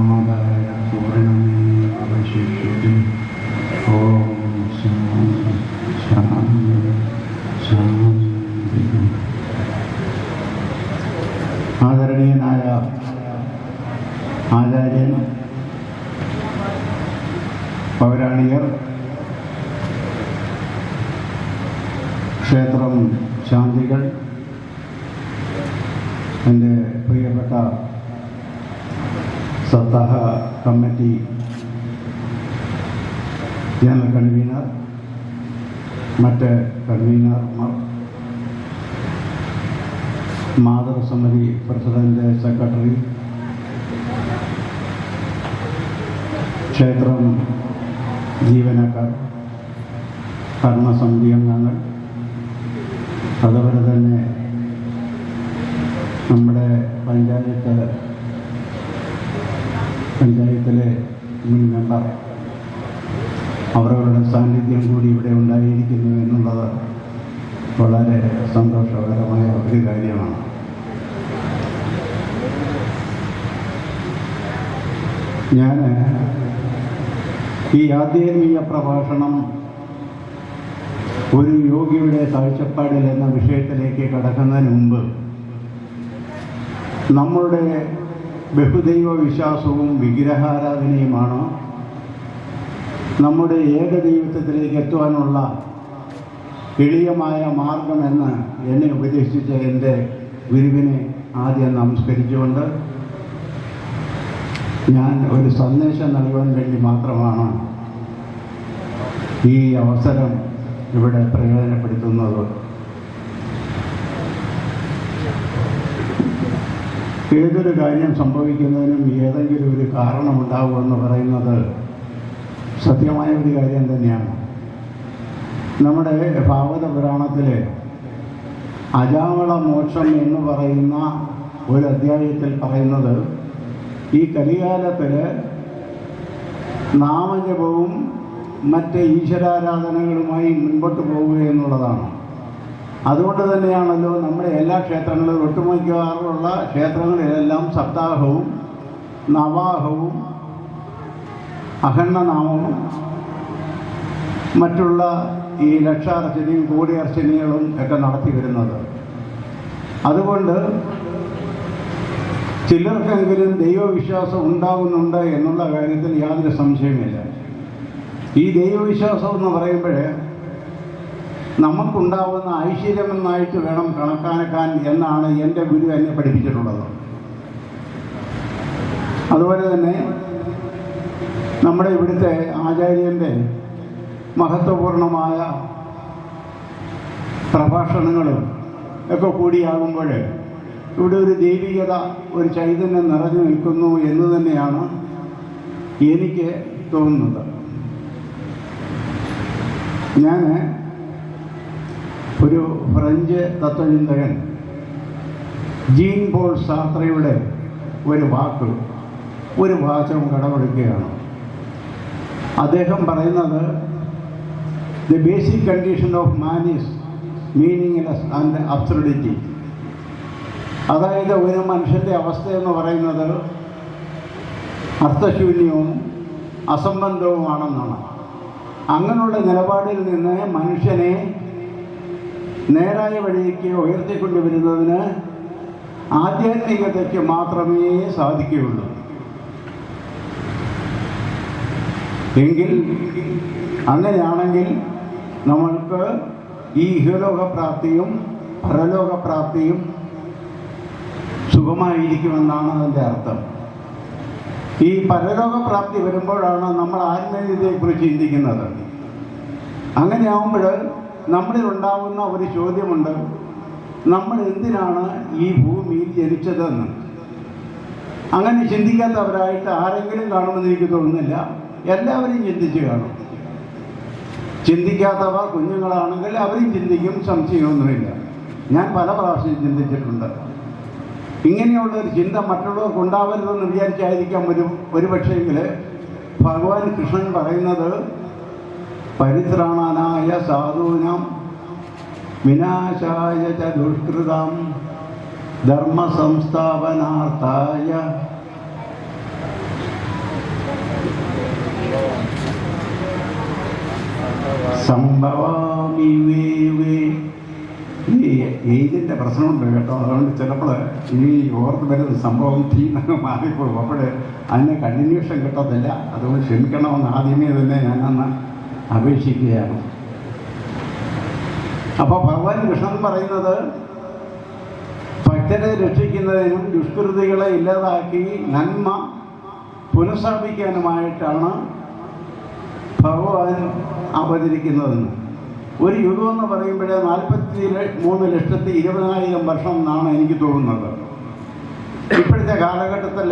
പൂർണ്ണമാതായ പൂർണ്ണമേവശിഷ്യതി. ഓം ശാന്തി ശാന്തി ശാന്തി. ആദരണീയനായ ആചാര്യൻ, പൗരാണികർ, ക്ഷേത്രം ശാന്തികൾ, എൻ്റെ പ്രിയപ്പെട്ട സപ്താഹ കമ്മിറ്റി ജനറൽ കൺവീനർ, മറ്റ് കൺവീനർമാർ, മാതൃസമിതി പ്രസിഡന്റ്, സെക്രട്ടറി, ക്ഷേത്രം ജീവനക്കാർ, ഭരണസമിതി അംഗങ്ങൾ, അതുപോലെ തന്നെ നമ്മുടെ പഞ്ചായത്തിലെ മുൻ മെമ്പർ, അവരവരുടെ സാന്നിധ്യം കൂടി ഇവിടെ ഉണ്ടായിരിക്കുന്നു എന്നുള്ളത് വളരെ സന്തോഷകരമായ ഒരു കാര്യമാണ്. ഞാൻ ഈ ആധ്യാത്മിക പ്രഭാഷണം ഒരു യോഗിയുടെ കാഴ്ചപ്പാടിൽ എന്ന വിഷയത്തിലേക്ക് കടക്കുന്നതിന് മുമ്പ് നമ്മളുടെ ബഹുദൈവ വിശ്വാസവും വിഗ്രഹാരാധനയുമാണ് നമ്മുടെ ഏകദൈവത്വത്തിലേക്ക് എത്തുവാനുള്ള എളിയമായ മാർഗമെന്ന് എന്നെ ഉപദേശിച്ച എൻ്റെ ഗുരുവിനെ ആദ്യം നമസ്കരിച്ചുകൊണ്ട് ഞാൻ ഒരു സന്ദേശം നൽകുവാൻ വേണ്ടി മാത്രമാണ് ഈ അവസരം ഇവിടെ പ്രയോജനപ്പെടുത്തുന്നത്. ഏതൊരു കാര്യം സംഭവിക്കുന്നതിനും ഏതെങ്കിലും ഒരു കാരണമുണ്ടാകുമെന്ന് പറയുന്നത് സത്യമായ ഒരു കാര്യം തന്നെയാണ്. നമ്മുടെ ഭാഗവത പുരാണത്തിൽ അജാമള മോക്ഷം എന്ന് പറയുന്ന ഒരു അധ്യായത്തിൽ പറയുന്നത് ഈ കലികാലത്തിൽ നാമജപവും മറ്റ് ഈശ്വരാരാധനകളുമായി മുൻപോട്ട് പോവുക എന്നുള്ളതാണ്. അതുകൊണ്ട് തന്നെയാണല്ലോ നമ്മുടെ എല്ലാ ക്ഷേത്രങ്ങളിലും, ഒട്ടുമിക്കവാറുള്ള ക്ഷേത്രങ്ങളിലെല്ലാം സപ്താഹവും നവാഹവും അഖണ്ഡനാമവും മറ്റുള്ള ഈ ലക്ഷാർച്ചനയും കോടിയർച്ചനകളും ഒക്കെ നടത്തി വരുന്നത്. അതുകൊണ്ട് ചിലർക്കെങ്കിലും ദൈവവിശ്വാസം ഉണ്ടാകുന്നുണ്ട് എന്നുള്ള കാര്യത്തിൽ യാതൊരു സംശയമില്ല. ഈ ദൈവവിശ്വാസം എന്ന് പറയുമ്പോൾ നമുക്കുണ്ടാവുന്ന ഐശ്വര്യമെന്നായിട്ട് വേണം കണക്കാക്കാൻ എന്നാണ് എൻ്റെ ഗുരു എന്നെ പഠിപ്പിച്ചിട്ടുള്ളത്. അതുപോലെ തന്നെ നമ്മുടെ ഇവിടുത്തെ ആചാര്യൻ്റെ മഹത്വപൂർണമായ പ്രഭാഷണങ്ങളും ഒക്കെ കൂടിയാകുമ്പോൾ ഇവിടെ ഒരു ദൈവികത, ഒരു ചൈതന്യം നിറഞ്ഞു നിൽക്കുന്നു എന്ന് തന്നെയാണ് എനിക്ക് തോന്നുന്നത്. ഞാൻ ഒരു ഫ്രഞ്ച് തത്വചിന്തകൻ ജീൻ പോൾ സാർത്രയുടെ ഒരു വാചകം കടമെടുക്കുകയാണ്. അദ്ദേഹം പറയുന്നത്, the basic condition of man is meaningless and absurdity. അതായത് ഒരു മനുഷ്യൻ്റെ അവസ്ഥ എന്ന് പറയുന്നത് അർത്ഥശൂന്യവും അസംബന്ധവുമാണെന്നാണ്. അങ്ങനെയുള്ള നിലപാടിൽ നിന്ന് മനുഷ്യനെ നേരായ വഴിക്ക് ഉയർത്തിക്കൊണ്ടുവരുന്നതിന് ആധ്യാത്മികതയ്ക്ക് മാത്രമേ സാധിക്കുകയുള്ളൂ. എങ്കിൽ അങ്ങനെയാണെങ്കിൽ നമ്മൾക്ക് ഈ ഇഹലോകപ്രാപ്തിയും പരലോകപ്രാപ്തിയും സുഖമായിരിക്കുമെന്നാണ് അതിൻ്റെ അർത്ഥം. ഈ പരലോകപ്രാപ്തി വരുമ്പോഴാണ് നമ്മൾ ആത്മീയതയെക്കുറിച്ച് ചിന്തിക്കുന്നത്. അങ്ങനെയാവുമ്പോൾ നമ്മളിൽ ഉണ്ടാകുന്ന ഒരു ചോദ്യമുണ്ട്, നമ്മൾ എന്തിനാണ് ഈ ഭൂമിയിൽ ജനിച്ചതെന്ന്. അങ്ങനെ ചിന്തിക്കാത്തവരായിട്ട് ആരെങ്കിലും കാണുമെന്ന് എനിക്ക് തോന്നുന്നില്ല. എല്ലാവരും ചിന്തിച്ച് കാണും. ചിന്തിക്കാത്തവർ കുഞ്ഞുങ്ങളാണെങ്കിൽ അവരും ചിന്തിക്കും, സംശയമൊന്നുമില്ല. ഞാൻ പല പ്രാവശ്യം ചിന്തിച്ചിട്ടുണ്ട്. ഇങ്ങനെയുള്ളൊരു ചിന്ത മറ്റുള്ളവർക്ക് ഉണ്ടാവരുതെന്ന് വിചാരിച്ചായിരിക്കാം ഒരു പക്ഷേങ്കിൽ ഭഗവാൻ കൃഷ്ണൻ പറയുന്നത്, പരിത്രാണായ സാധൂനാം വിനാശായ ച ദുഷ്കൃതാം ധർമ്മ സംസ്ഥാപനാർത്ഥായ സംഭവാമി വേ. ഈ ഏജിൻ്റെ പ്രശ്നമുണ്ട് കേട്ടോ, അതുകൊണ്ട് ചിലപ്പോൾ ഈ ഓർത്ത് വരുന്ന സംഭവം തീർന്നു മാറിപ്പോകും. അപ്പോൾ അതിന് കണ്ടിന്യൂഷൻ കിട്ടത്തില്ല. അതുകൊണ്ട് ക്ഷമിക്കണമെന്ന് ആദ്യമേ തന്നെ ഞാനന്ന് അപേക്ഷിക്കുകയാണ്. അപ്പോൾ ഭഗവാൻ കൃഷ്ണൻ പറയുന്നത് ഭക്തരെ രക്ഷിക്കുന്നതിനും ദുഷ്കൃതികളെ ഇല്ലാതാക്കി നന്മ പുനഃസ്ഥാപിക്കാനുമായിട്ടാണ് ഭഗവാൻ അവതരിക്കുന്നതെന്ന്. ഒരു യുഗം എന്ന് പറയുമ്പോഴേ 43,20,000 വർഷം എന്നാണ് എനിക്ക് തോന്നുന്നത്. ഇപ്പോഴത്തെ കാലഘട്ടത്തിൽ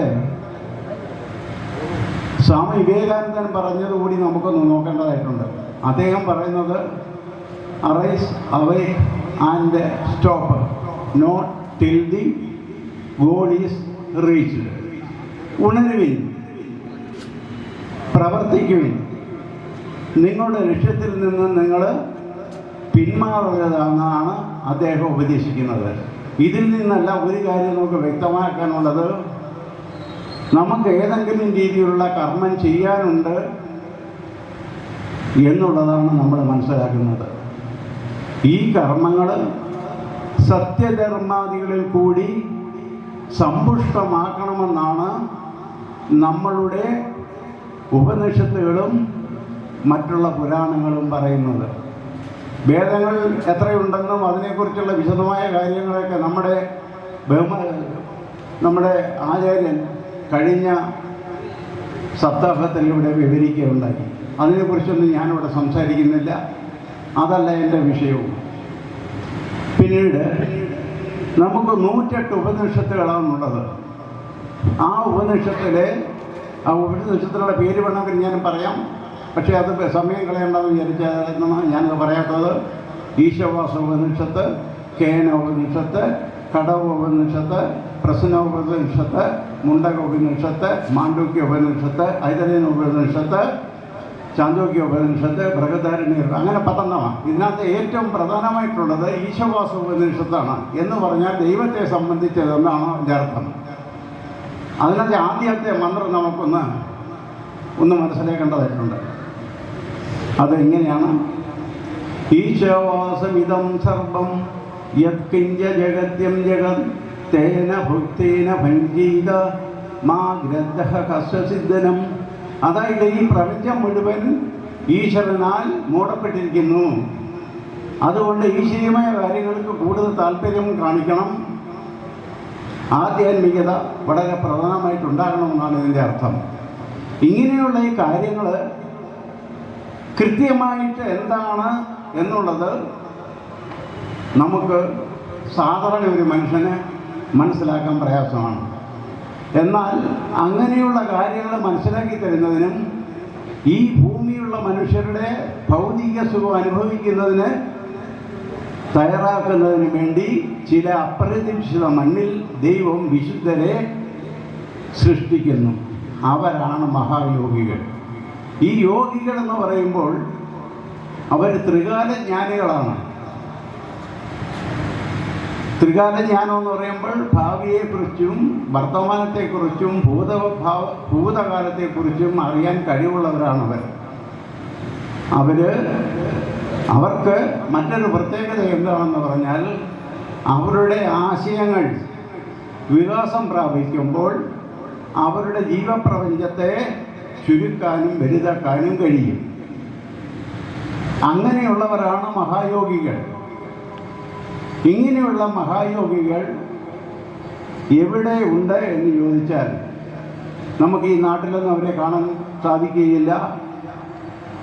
സ്വാമി വിവേകാനന്ദൻ പറഞ്ഞതുകൂടി നമുക്കൊന്ന് നോക്കേണ്ടതായിട്ടുണ്ട്. അദ്ദേഹം പറയുന്നത് arise awake and stop not till the goal is reached. ഉണരുവിൻ, പ്രവർത്തിക്കുവിൻ, നിങ്ങളുടെ ലക്ഷ്യത്തിൽ നിന്ന് നിങ്ങൾ പിന്മാറുന്നതെന്നാണ് അദ്ദേഹം ഉപദേശിക്കുന്നത്. ഇതിൽ നിന്നല്ല ഒരു കാര്യം നമുക്ക് വ്യക്തമാക്കാനുള്ളത്, നമുക്ക് ഏതെങ്കിലും രീതിയിലുള്ള കർമ്മം ചെയ്യാനുണ്ട് എന്നുള്ളതാണ് നമ്മൾ മനസ്സിലാക്കുന്നത്. ഈ കർമ്മങ്ങൾ സത്യധർമാദികളിൽ കൂടി സമ്പുഷ്ടമാക്കണമെന്നാണ് നമ്മളുടെ ഉപനിഷത്തുകളും മറ്റുള്ള പുരാണങ്ങളും പറയുന്നത്. വേദങ്ങൾ എത്രയുണ്ടെന്നും അതിനെക്കുറിച്ചുള്ള വിശദമായ കാര്യങ്ങളൊക്കെ നമ്മുടെ ആചാര്യൻ കഴിഞ്ഞ സപ്താഹത്തിൽ ഇവിടെ വിവരിക്കുകയുണ്ടായി. അതിനെക്കുറിച്ചൊന്നും ഞാനിവിടെ സംസാരിക്കുന്നില്ല, അതല്ല എൻ്റെ വിഷയവും. പിന്നീട് നമുക്ക് 108 ഉപനിഷത്തുകളാണുള്ളത്. ആ ഉപനിഷത്തിലുള്ള പേര് വേണമെങ്കിൽ ഞാൻ പറയാം, പക്ഷേ അത് സമയം കളയേണ്ടെന്ന് വിചാരിച്ചാണ് ഞാനത് പറയാത്തത്. ഈശവാസ ഉപനിഷത്ത്, കേന ഉപനിഷത്ത്, കടവ ഉപനിഷത്ത്, പ്രശ്നോപനിഷത്ത്, മുണ്ടക ഉപനിഷത്ത്, മാണ്ഡൂക്യ ഉപനിഷത്ത്, ഐതരേന ഉപനിഷത്ത്, ചാന്തോക്യ ഉപനിഷത്ത്, ബൃഹദാരണ്യർ, അങ്ങനെ 10 ഇതിനകത്ത് ഏറ്റവും പ്രധാനമായിട്ടുള്ളത് ഈശവാസ ഉപനിഷത്താണ്. എന്ന് പറഞ്ഞാൽ ദൈവത്തെ സംബന്ധിച്ചതെന്നാണ് അതിൻ്റെ അർത്ഥം. അതിനകത്ത് ആദ്യത്തെ മന്ത്രം നമുക്കൊന്ന് മനസ്സിലാക്കേണ്ടതായിട്ടുണ്ട്. അതെങ്ങനെയാണ്? ഈശവാസമിതം സർവം യത്കിഞ്ച ജഗത്യം ജഗത് തേന ഭുക്തേന ഭഞ്ജീത മാ ഗ്രന്ഥഃ കസ്യസിദ്ധനം. അതായത് ഈ പ്രപഞ്ചം മുഴുവൻ ഈശ്വരനാൽ മൂടപ്പെട്ടിരിക്കുന്നു. അതുകൊണ്ട് ഈശ്വരീയമായ കാര്യങ്ങൾക്ക് കൂടുതൽ താല്പര്യം കാണിക്കണം. ആധ്യാത്മികത വളരെ പ്രധാനമായിട്ടുണ്ടാകണമെന്നാണ് ഇതിൻ്റെ അർത്ഥം. ഇങ്ങനെയുള്ള ഈ കാര്യങ്ങൾ കൃത്യമായിട്ട് എന്താണ് എന്നുള്ളത് നമുക്ക് സാധാരണ ഒരു മനുഷ്യന് മനസ്സിലാക്കാൻ പ്രയാസമാണ്. എന്നാൽ അങ്ങനെയുള്ള കാര്യങ്ങൾ മനസ്സിലാക്കി തരുന്നതിനും ഈ ഭൂമിയുള്ള മനുഷ്യരുടെ ഭൗതിക സുഖം അനുഭവിക്കുന്നതിന് തയ്യാറാക്കുന്നതിന് വേണ്ടി ചില അപ്രതീക്ഷിത മണ്ണിൽ ദൈവം വിശുദ്ധരെ സൃഷ്ടിക്കുന്നു. അവരാണ് മഹായോഗികൾ. ഈ യോഗികൾ എന്ന് പറയുമ്പോൾ അവർ ത്രികാലജ്ഞാനികളാണ്. ത്രികാലജ്ഞാനം എന്ന് പറയുമ്പോൾ ഭാവിയെക്കുറിച്ചും വർത്തമാനത്തെക്കുറിച്ചും ഭൂതകാലത്തെക്കുറിച്ചും അറിയാൻ കഴിവുള്ളവരാണവർ. അവർക്ക് മറ്റൊരു പ്രത്യേകത എന്താണെന്ന് പറഞ്ഞാൽ അവരുടെ ആശയങ്ങൾ വികാസം പ്രാപിക്കുമ്പോൾ അവരുടെ ജീവപ്രപഞ്ചത്തെ ചുരുക്കാനും വലുതാക്കാനും കഴിയും. അങ്ങനെയുള്ളവരാണ് മഹായോഗികൾ. ഇങ്ങനെയുള്ള മഹായോഗികൾ എവിടെ ഉണ്ട് എന്ന് ചോദിച്ചാൽ നമുക്ക് ഈ നാട്ടിലൊന്നും അവരെ കാണാൻ സാധിക്കുകയില്ല.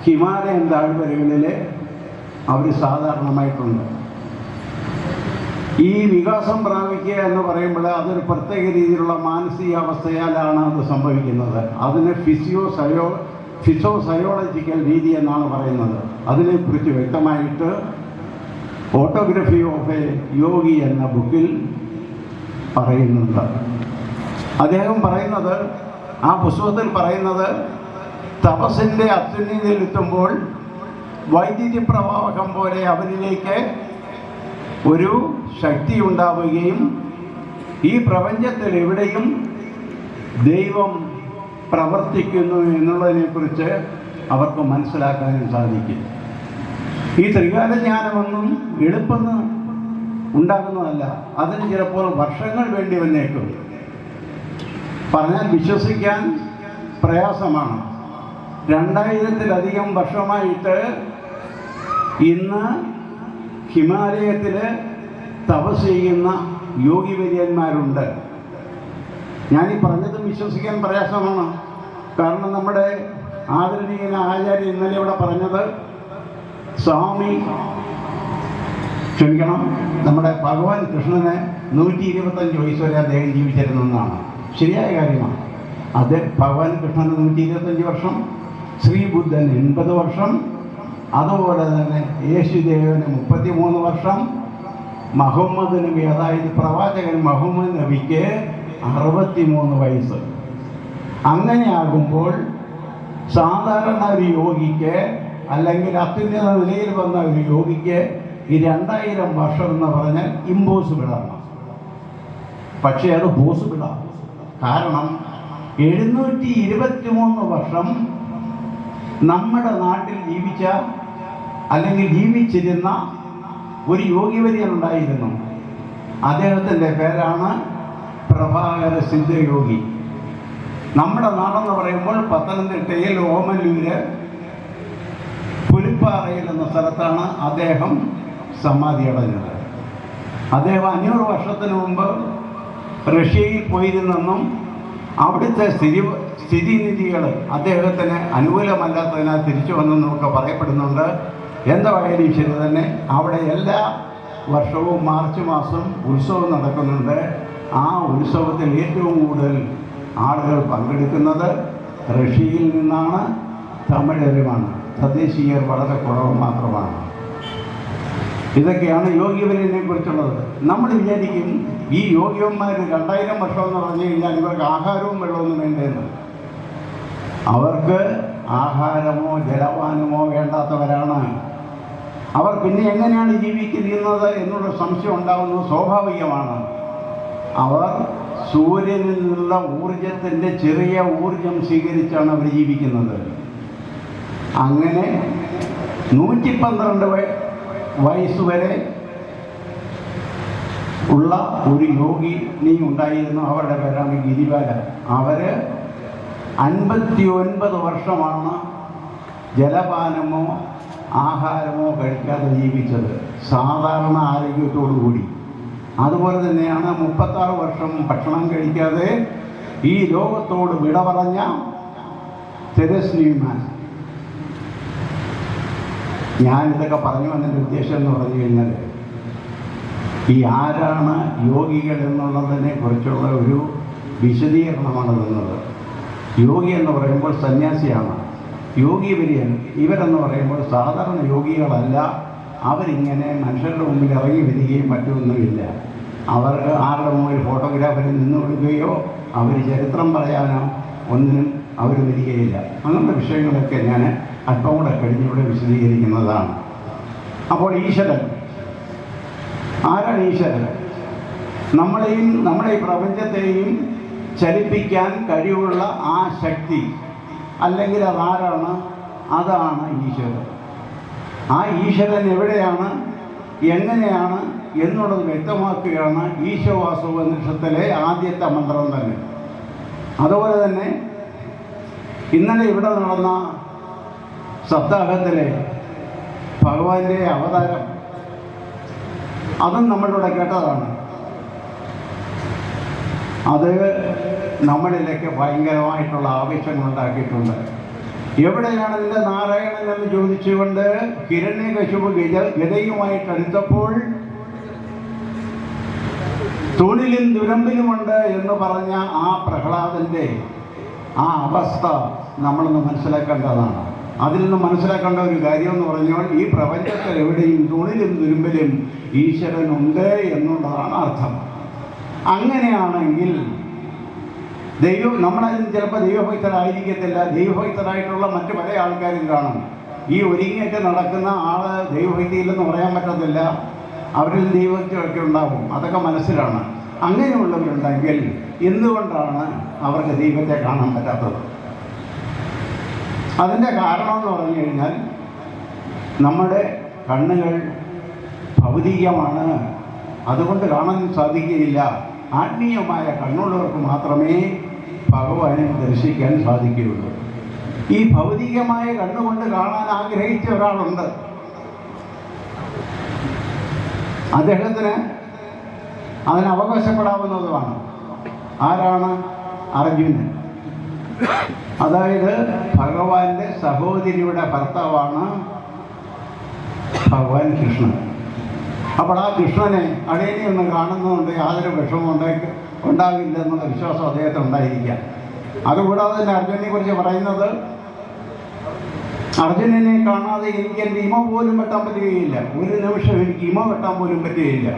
ഹിമാലയൻ താഴ്വരകളിൽ അവർ സാധാരണമായിട്ടുണ്ട്. ഈ വികാസം പ്രാപിക്കുക എന്ന് പറയുമ്പോൾ അതൊരു പ്രത്യേക രീതിയിലുള്ള മാനസികാവസ്ഥയാലാണ് അത് സംഭവിക്കുന്നത്. അതിന് ഫിസോസയോളജിക്കൽ രീതി എന്നാണ് പറയുന്നത്. അതിനെക്കുറിച്ച് വ്യക്തമായിട്ട് ഓട്ടോഗ്രഫി ഓഫ് എ യോഗി എന്ന ബുക്കിൽ പറയുന്നുണ്ട്. അദ്ദേഹം പറയുന്നത്, ആ പുസ്തകത്തിൽ പറയുന്നത്, തപസ്സിൻ്റെ അത്യുന്നതിയിലെത്തുമ്പോൾ വൈദ്യുതി പ്രവാഹം പോലെ അവരിലേക്ക് ഒരു ശക്തി ഉണ്ടാവുകയും ഈ പ്രപഞ്ചത്തിൽ എവിടെയും ദൈവം പ്രവർത്തിക്കുന്നു എന്നുള്ളതിനെക്കുറിച്ച് അവർക്ക് മനസ്സിലാക്കാനും സാധിക്കും. ഈ ത്രികാല ജ്ഞാനമൊന്നും എളുപ്പമെന്ന് ഉണ്ടാകുന്നതല്ല. അതിന് ചിലപ്പോൾ വർഷങ്ങൾ വേണ്ടി വന്നേക്കും. പറഞ്ഞാൽ വിശ്വസിക്കാൻ പ്രയാസമാണ്. 2000-ലധികം വർഷമായിട്ട് ഇന്ന് ഹിമാലയത്തിൽ തപസ് ചെയ്യുന്ന യോഗിവര്യന്മാരുണ്ട്. ഞാനീ പറഞ്ഞതും വിശ്വസിക്കാൻ പ്രയാസമാണ്. കാരണം നമ്മുടെ ആദരണീയന ആചാര്യ ഇന്നലെ ഇവിടെ പറഞ്ഞത് നമ്മുടെ ഭഗവാൻ കൃഷ്ണന് 125 വയസ്സ് വരെ അദ്ദേഹം ജീവിച്ചിരുന്നെന്നാണ്. ശരിയായ കാര്യമാണ്. ഭഗവാൻ കൃഷ്ണന് 125 വർഷം, ശ്രീബുദ്ധന് 80 വർഷം, അതുപോലെ തന്നെ യേശുദേവന് 33 വർഷം, മുഹമ്മദ് നബി, അതായത് പ്രവാചകൻ മുഹമ്മദ് നബിക്ക് 63 വയസ്സ്. അങ്ങനെയാകുമ്പോൾ സാധാരണ ഒരു യോഗിക്ക്, അല്ലെങ്കിൽ അത്യുന്നത നിലയിൽ വന്ന ഒരു യോഗിക്ക് ഈ 2000 വർഷം എന്ന് പറഞ്ഞാൽ ഇമ്പോസിബിളാണ്. പക്ഷേ അത് പോസിബിളാണ്. കാരണം 723 വർഷം നമ്മുടെ നാട്ടിൽ ജീവിച്ച അല്ലെങ്കിൽ ജീവിച്ചിരുന്ന ഒരു യോഗിവര്യനുണ്ടായിരുന്നു. അദ്ദേഹത്തിൻ്റെ പേരാണ് പ്രഭാകര സിദ്ധയോഗി. നമ്മുടെ നാടെന്ന് പറയുമ്പോൾ പത്തനംതിട്ടയിൽ ഓമല്ലൂര് പുലിപ്പാറയിൽ എന്ന സ്ഥലത്താണ് അദ്ദേഹം സമാധി അടഞ്ഞത്. അദ്ദേഹം 500 വർഷത്തിന് മുമ്പ് റഷ്യയിൽ പോയിരുന്നെന്നും അവിടുത്തെ സ്ഥിതിനിധികൾ അദ്ദേഹത്തിന് അനുകൂലമല്ലാത്തതിനാൽ തിരിച്ചു വന്നെന്നും ഒക്കെ പറയപ്പെടുന്നുണ്ട്. എന്തായാലും ശരി തന്നെ, അവിടെ എല്ലാ വർഷവും മാർച്ച് മാസം ഉത്സവം നടക്കുന്നുണ്ട്. ആ ഉത്സവത്തിൽ ഏറ്റവും കൂടുതൽ ആളുകൾ പങ്കെടുക്കുന്നത് റഷ്യയിൽ നിന്നാണ്, തമിഴരുമാണ്. തദ്ദേശീയർ വളരെ കുറവ് മാത്രമാണ്. ഇതൊക്കെയാണ് യോഗിവര്യനെ കുറിച്ചുള്ളത്. നമ്മൾ വിചാരിക്കും ഈ യോഗിയന്മാർ 2000 വർഷം എന്ന് പറഞ്ഞു കഴിഞ്ഞാൽ ഇവർക്ക് ആഹാരവും വെള്ളമൊന്നും വേണ്ടതെന്ന്. അവർക്ക് ആഹാരമോ ജലപാനമോ വേണ്ടാത്തവരാണ്. അവർ പിന്നെ എങ്ങനെയാണ് ജീവിക്കുന്നത് എന്നുള്ള സംശയം ഉണ്ടാകുന്നത് സ്വാഭാവികമാണ്. അവർ സൂര്യനിൽ നിന്നുള്ള ഊർജത്തിൻ്റെ ചെറിയ ഊർജം സ്വീകരിച്ചാണ് അവർ ജീവിക്കുന്നത്. അങ്ങനെ 112 വയസ്സ് വരെ ഉള്ള ഒരു യോഗി ഉണ്ടായിരുന്നു. അവരുടെ പേരാണ് ഗിരിബാല. അവർ 59 വർഷമാണ് ജലപാനമോ ആഹാരമോ കഴിക്കാതെ ജീവിച്ചത്, സാധാരണ ആരോഗ്യത്തോടു കൂടി. അതുപോലെ തന്നെയാണ് 36 വർഷം ഭക്ഷണം കഴിക്കാതെ ഈ ലോകത്തോട് വിട പറഞ്ഞ തെരേസ ന്യൂമാൻ. ഞാനിതൊക്കെ പറഞ്ഞു വന്നതിൻ്റെ ഉദ്ദേശം എന്ന് പറഞ്ഞു കഴിഞ്ഞാൽ ഈ ആരാണ് യോഗികൾ എന്നുള്ളതിനെ കുറിച്ചുള്ള ഒരു വിശദീകരണമാണ് തന്നത്. യോഗി എന്ന് പറയുമ്പോൾ സന്യാസിയാണ്. യോഗിവര്യൻ ഇവരെന്ന് പറയുമ്പോൾ സാധാരണ യോഗികളല്ല. അവരിങ്ങനെ മനുഷ്യരുടെ മുമ്പിൽ ഇറങ്ങി വരികയും മറ്റൊന്നുമില്ല. അവർക്ക് ആരുടെ മുമ്പിൽ ഫോട്ടോഗ്രാഫറിൽ നിന്ന് കൊടുക്കുകയോ അവർ ചരിത്രം പറയാനോ ഒന്നിനും അവർ വരികയില്ല. അങ്ങനത്തെ വിഷയങ്ങളൊക്കെ ഞാൻ അല്പം കൂടെ കഴിഞ്ഞൂടെ വിശദീകരിക്കുന്നതാണ്. അപ്പോൾ ഈശ്വരൻ ആരാണ്? ഈശ്വരൻ നമ്മളെയും നമ്മുടെ ഈ പ്രപഞ്ചത്തെയും ചലിപ്പിക്കാൻ കഴിവുള്ള ആ ശക്തി, അല്ലെങ്കിൽ അതാരാണ്? അതാണ് ഈശ്വരൻ. ആ ഈശ്വരൻ എവിടെയാണ്, എങ്ങനെയാണ് എന്നുള്ളത് വ്യക്തമാക്കുകയാണ് ഈശവാസോപനിഷത്തിലെ ആദ്യത്തെ മന്ത്രം തന്നെ. അതുപോലെ തന്നെ ഇന്നലെ ഇവിടെ നടന്ന സപ്താഹത്തിലെ ഭഗവാന്റെ അവതാരം, അതും നമ്മളിവിടെ കേട്ടതാണ്. അത് നമ്മളിലേക്ക് ഭയങ്കരമായിട്ടുള്ള ആവേശങ്ങൾ ഉണ്ടാക്കിയിട്ടുണ്ട്. എവിടെയാണ് നിന്റെ നാരായണൻ എന്ന് ചോദിച്ചുകൊണ്ട് ഹിരണ്യകശിപു ഗദയുമായിട്ട് അടുത്തപ്പോൾ തൂണിലും ദുരമ്പിലുമുണ്ട് എന്ന് പറഞ്ഞ ആ പ്രഹ്ലാദൻ്റെ ആ അവസ്ഥ നമ്മളൊന്ന് മനസ്സിലാക്കേണ്ടതാണ്. അതിൽ നിന്ന് മനസ്സിലാക്കേണ്ട ഒരു കാര്യം എന്ന് പറഞ്ഞാൽ ഈ പ്രപഞ്ചത്തിൽ എവിടെയും തൂണിലും തുരുമ്പിലും ഈശ്വരനുണ്ട് എന്നുള്ളതാണ് അർത്ഥം. അങ്ങനെയാണെങ്കിൽ നമ്മളതിന് ചിലപ്പോൾ ദൈവഭക്തരായിരിക്കത്തില്ല, ദൈവഭക്തരായിട്ടുള്ള മറ്റു പല ആൾക്കാരും കാണും. ഈ ഒരുങ്ങിയൊക്കെ നടക്കുന്ന ആള് ദൈവഭക്തിയില്ലെന്ന് പറയാൻ പറ്റത്തില്ല. അവരിൽ ദൈവഭക്തിയൊക്കെ ഉണ്ടാവും, അതൊക്കെ മനസ്സിലാണ്. അങ്ങനെയുള്ളവരുണ്ടെങ്കിൽ എന്തുകൊണ്ടാണ് അവർക്ക് ദൈവത്തെ കാണാൻ പറ്റാത്തത്? അതിൻ്റെ കാരണം എന്ന് പറഞ്ഞു കഴിഞ്ഞാൽ നമ്മുടെ കണ്ണുകൾ ഭൗതികമാണ്, അതുകൊണ്ട് കാണാൻ സാധിക്കുകയില്ല. ആത്മീയമായ കണ്ണുള്ളവർക്ക് മാത്രമേ ഭഗവാനെ ദർശിക്കാൻ സാധിക്കുകയുള്ളൂ. ഈ ഭൗതികമായ കണ്ണുകൊണ്ട് കാണാൻ ആഗ്രഹിച്ച ഒരാളുണ്ട്. അദ്ദേഹത്തിന് അതിന് അവകാശപ്പെടാവുന്നതുമാണ്. ആരാണ്? അർജുനൻ. അതായത് ഭഗവാന്റെ സഹോദരിയുടെ ഭർത്താവാണ് ഭഗവാൻ കൃഷ്ണൻ. അപ്പോൾ ആ കൃഷ്ണനെ അടേനെ ഒന്ന് കാണുന്നതുകൊണ്ട് യാതൊരു വിഷമം ഉണ്ടാകില്ലെന്നുള്ള വിശ്വാസം അദ്ദേഹത്തിന് ഉണ്ടായിരിക്കാം. അതുകൂടാതെ തന്നെ അർജുനനെ കുറിച്ച് പറയുന്നത്, അർജുനനെ കാണാതെ എനിക്ക് എൻ്റെ ഇമ പോലും വെട്ടാൻ പറ്റുകയില്ല. ഒരു നിമിഷം എനിക്ക് ഇമ വെട്ടാൻ പോലും പറ്റുകയില്ല.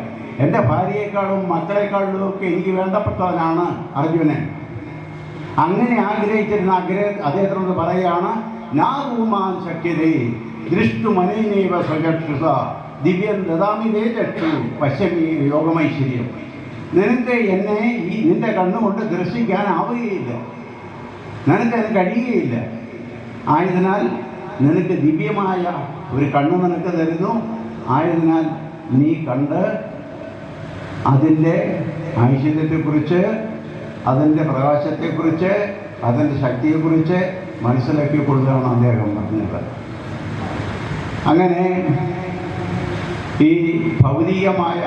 എൻ്റെ ഭാര്യയെക്കാളും മക്കളെക്കാളും ഒക്കെ എനിക്ക് വേണ്ടപ്പെട്ടവനാണ് അർജുനൻ. അങ്ങനെ ആഗ്രഹിച്ചിരുന്ന അദ്ദേഹത്തിനോട് പറയുകയാണ്, നാഗൂമാൻ ശക്യതേ ദൃഷ്ടുമനൈനൈവ സ്വചക്ഷുഷ ദിവ്യം ദദാമിതേ ചക്ഷു പശ്യമീ യോഗമൈശ്വര്യം. നിനക്ക് എന്നെ നിന്റെ കണ്ണുകൊണ്ട് ദർശിക്കാനാവുകയില്ല, നിനക്കത് കഴിയുകയില്ല. ആയതിനാൽ നിനക്ക് ദിവ്യമായ ഒരു കണ്ണ് നിനക്ക് തരുന്നു. ആയതിനാൽ നീ കണ്ട് അതിൻ്റെ ഐശ്വര്യത്തെക്കുറിച്ച്, അതിൻ്റെ പ്രകാശത്തെക്കുറിച്ച്, അതിൻ്റെ ശക്തിയെക്കുറിച്ച് മനസ്സിലാക്കിക്കൊള്ളുകയാണ് അദ്ദേഹം പറഞ്ഞത്. അങ്ങനെ ഈ ഭൗതികമായ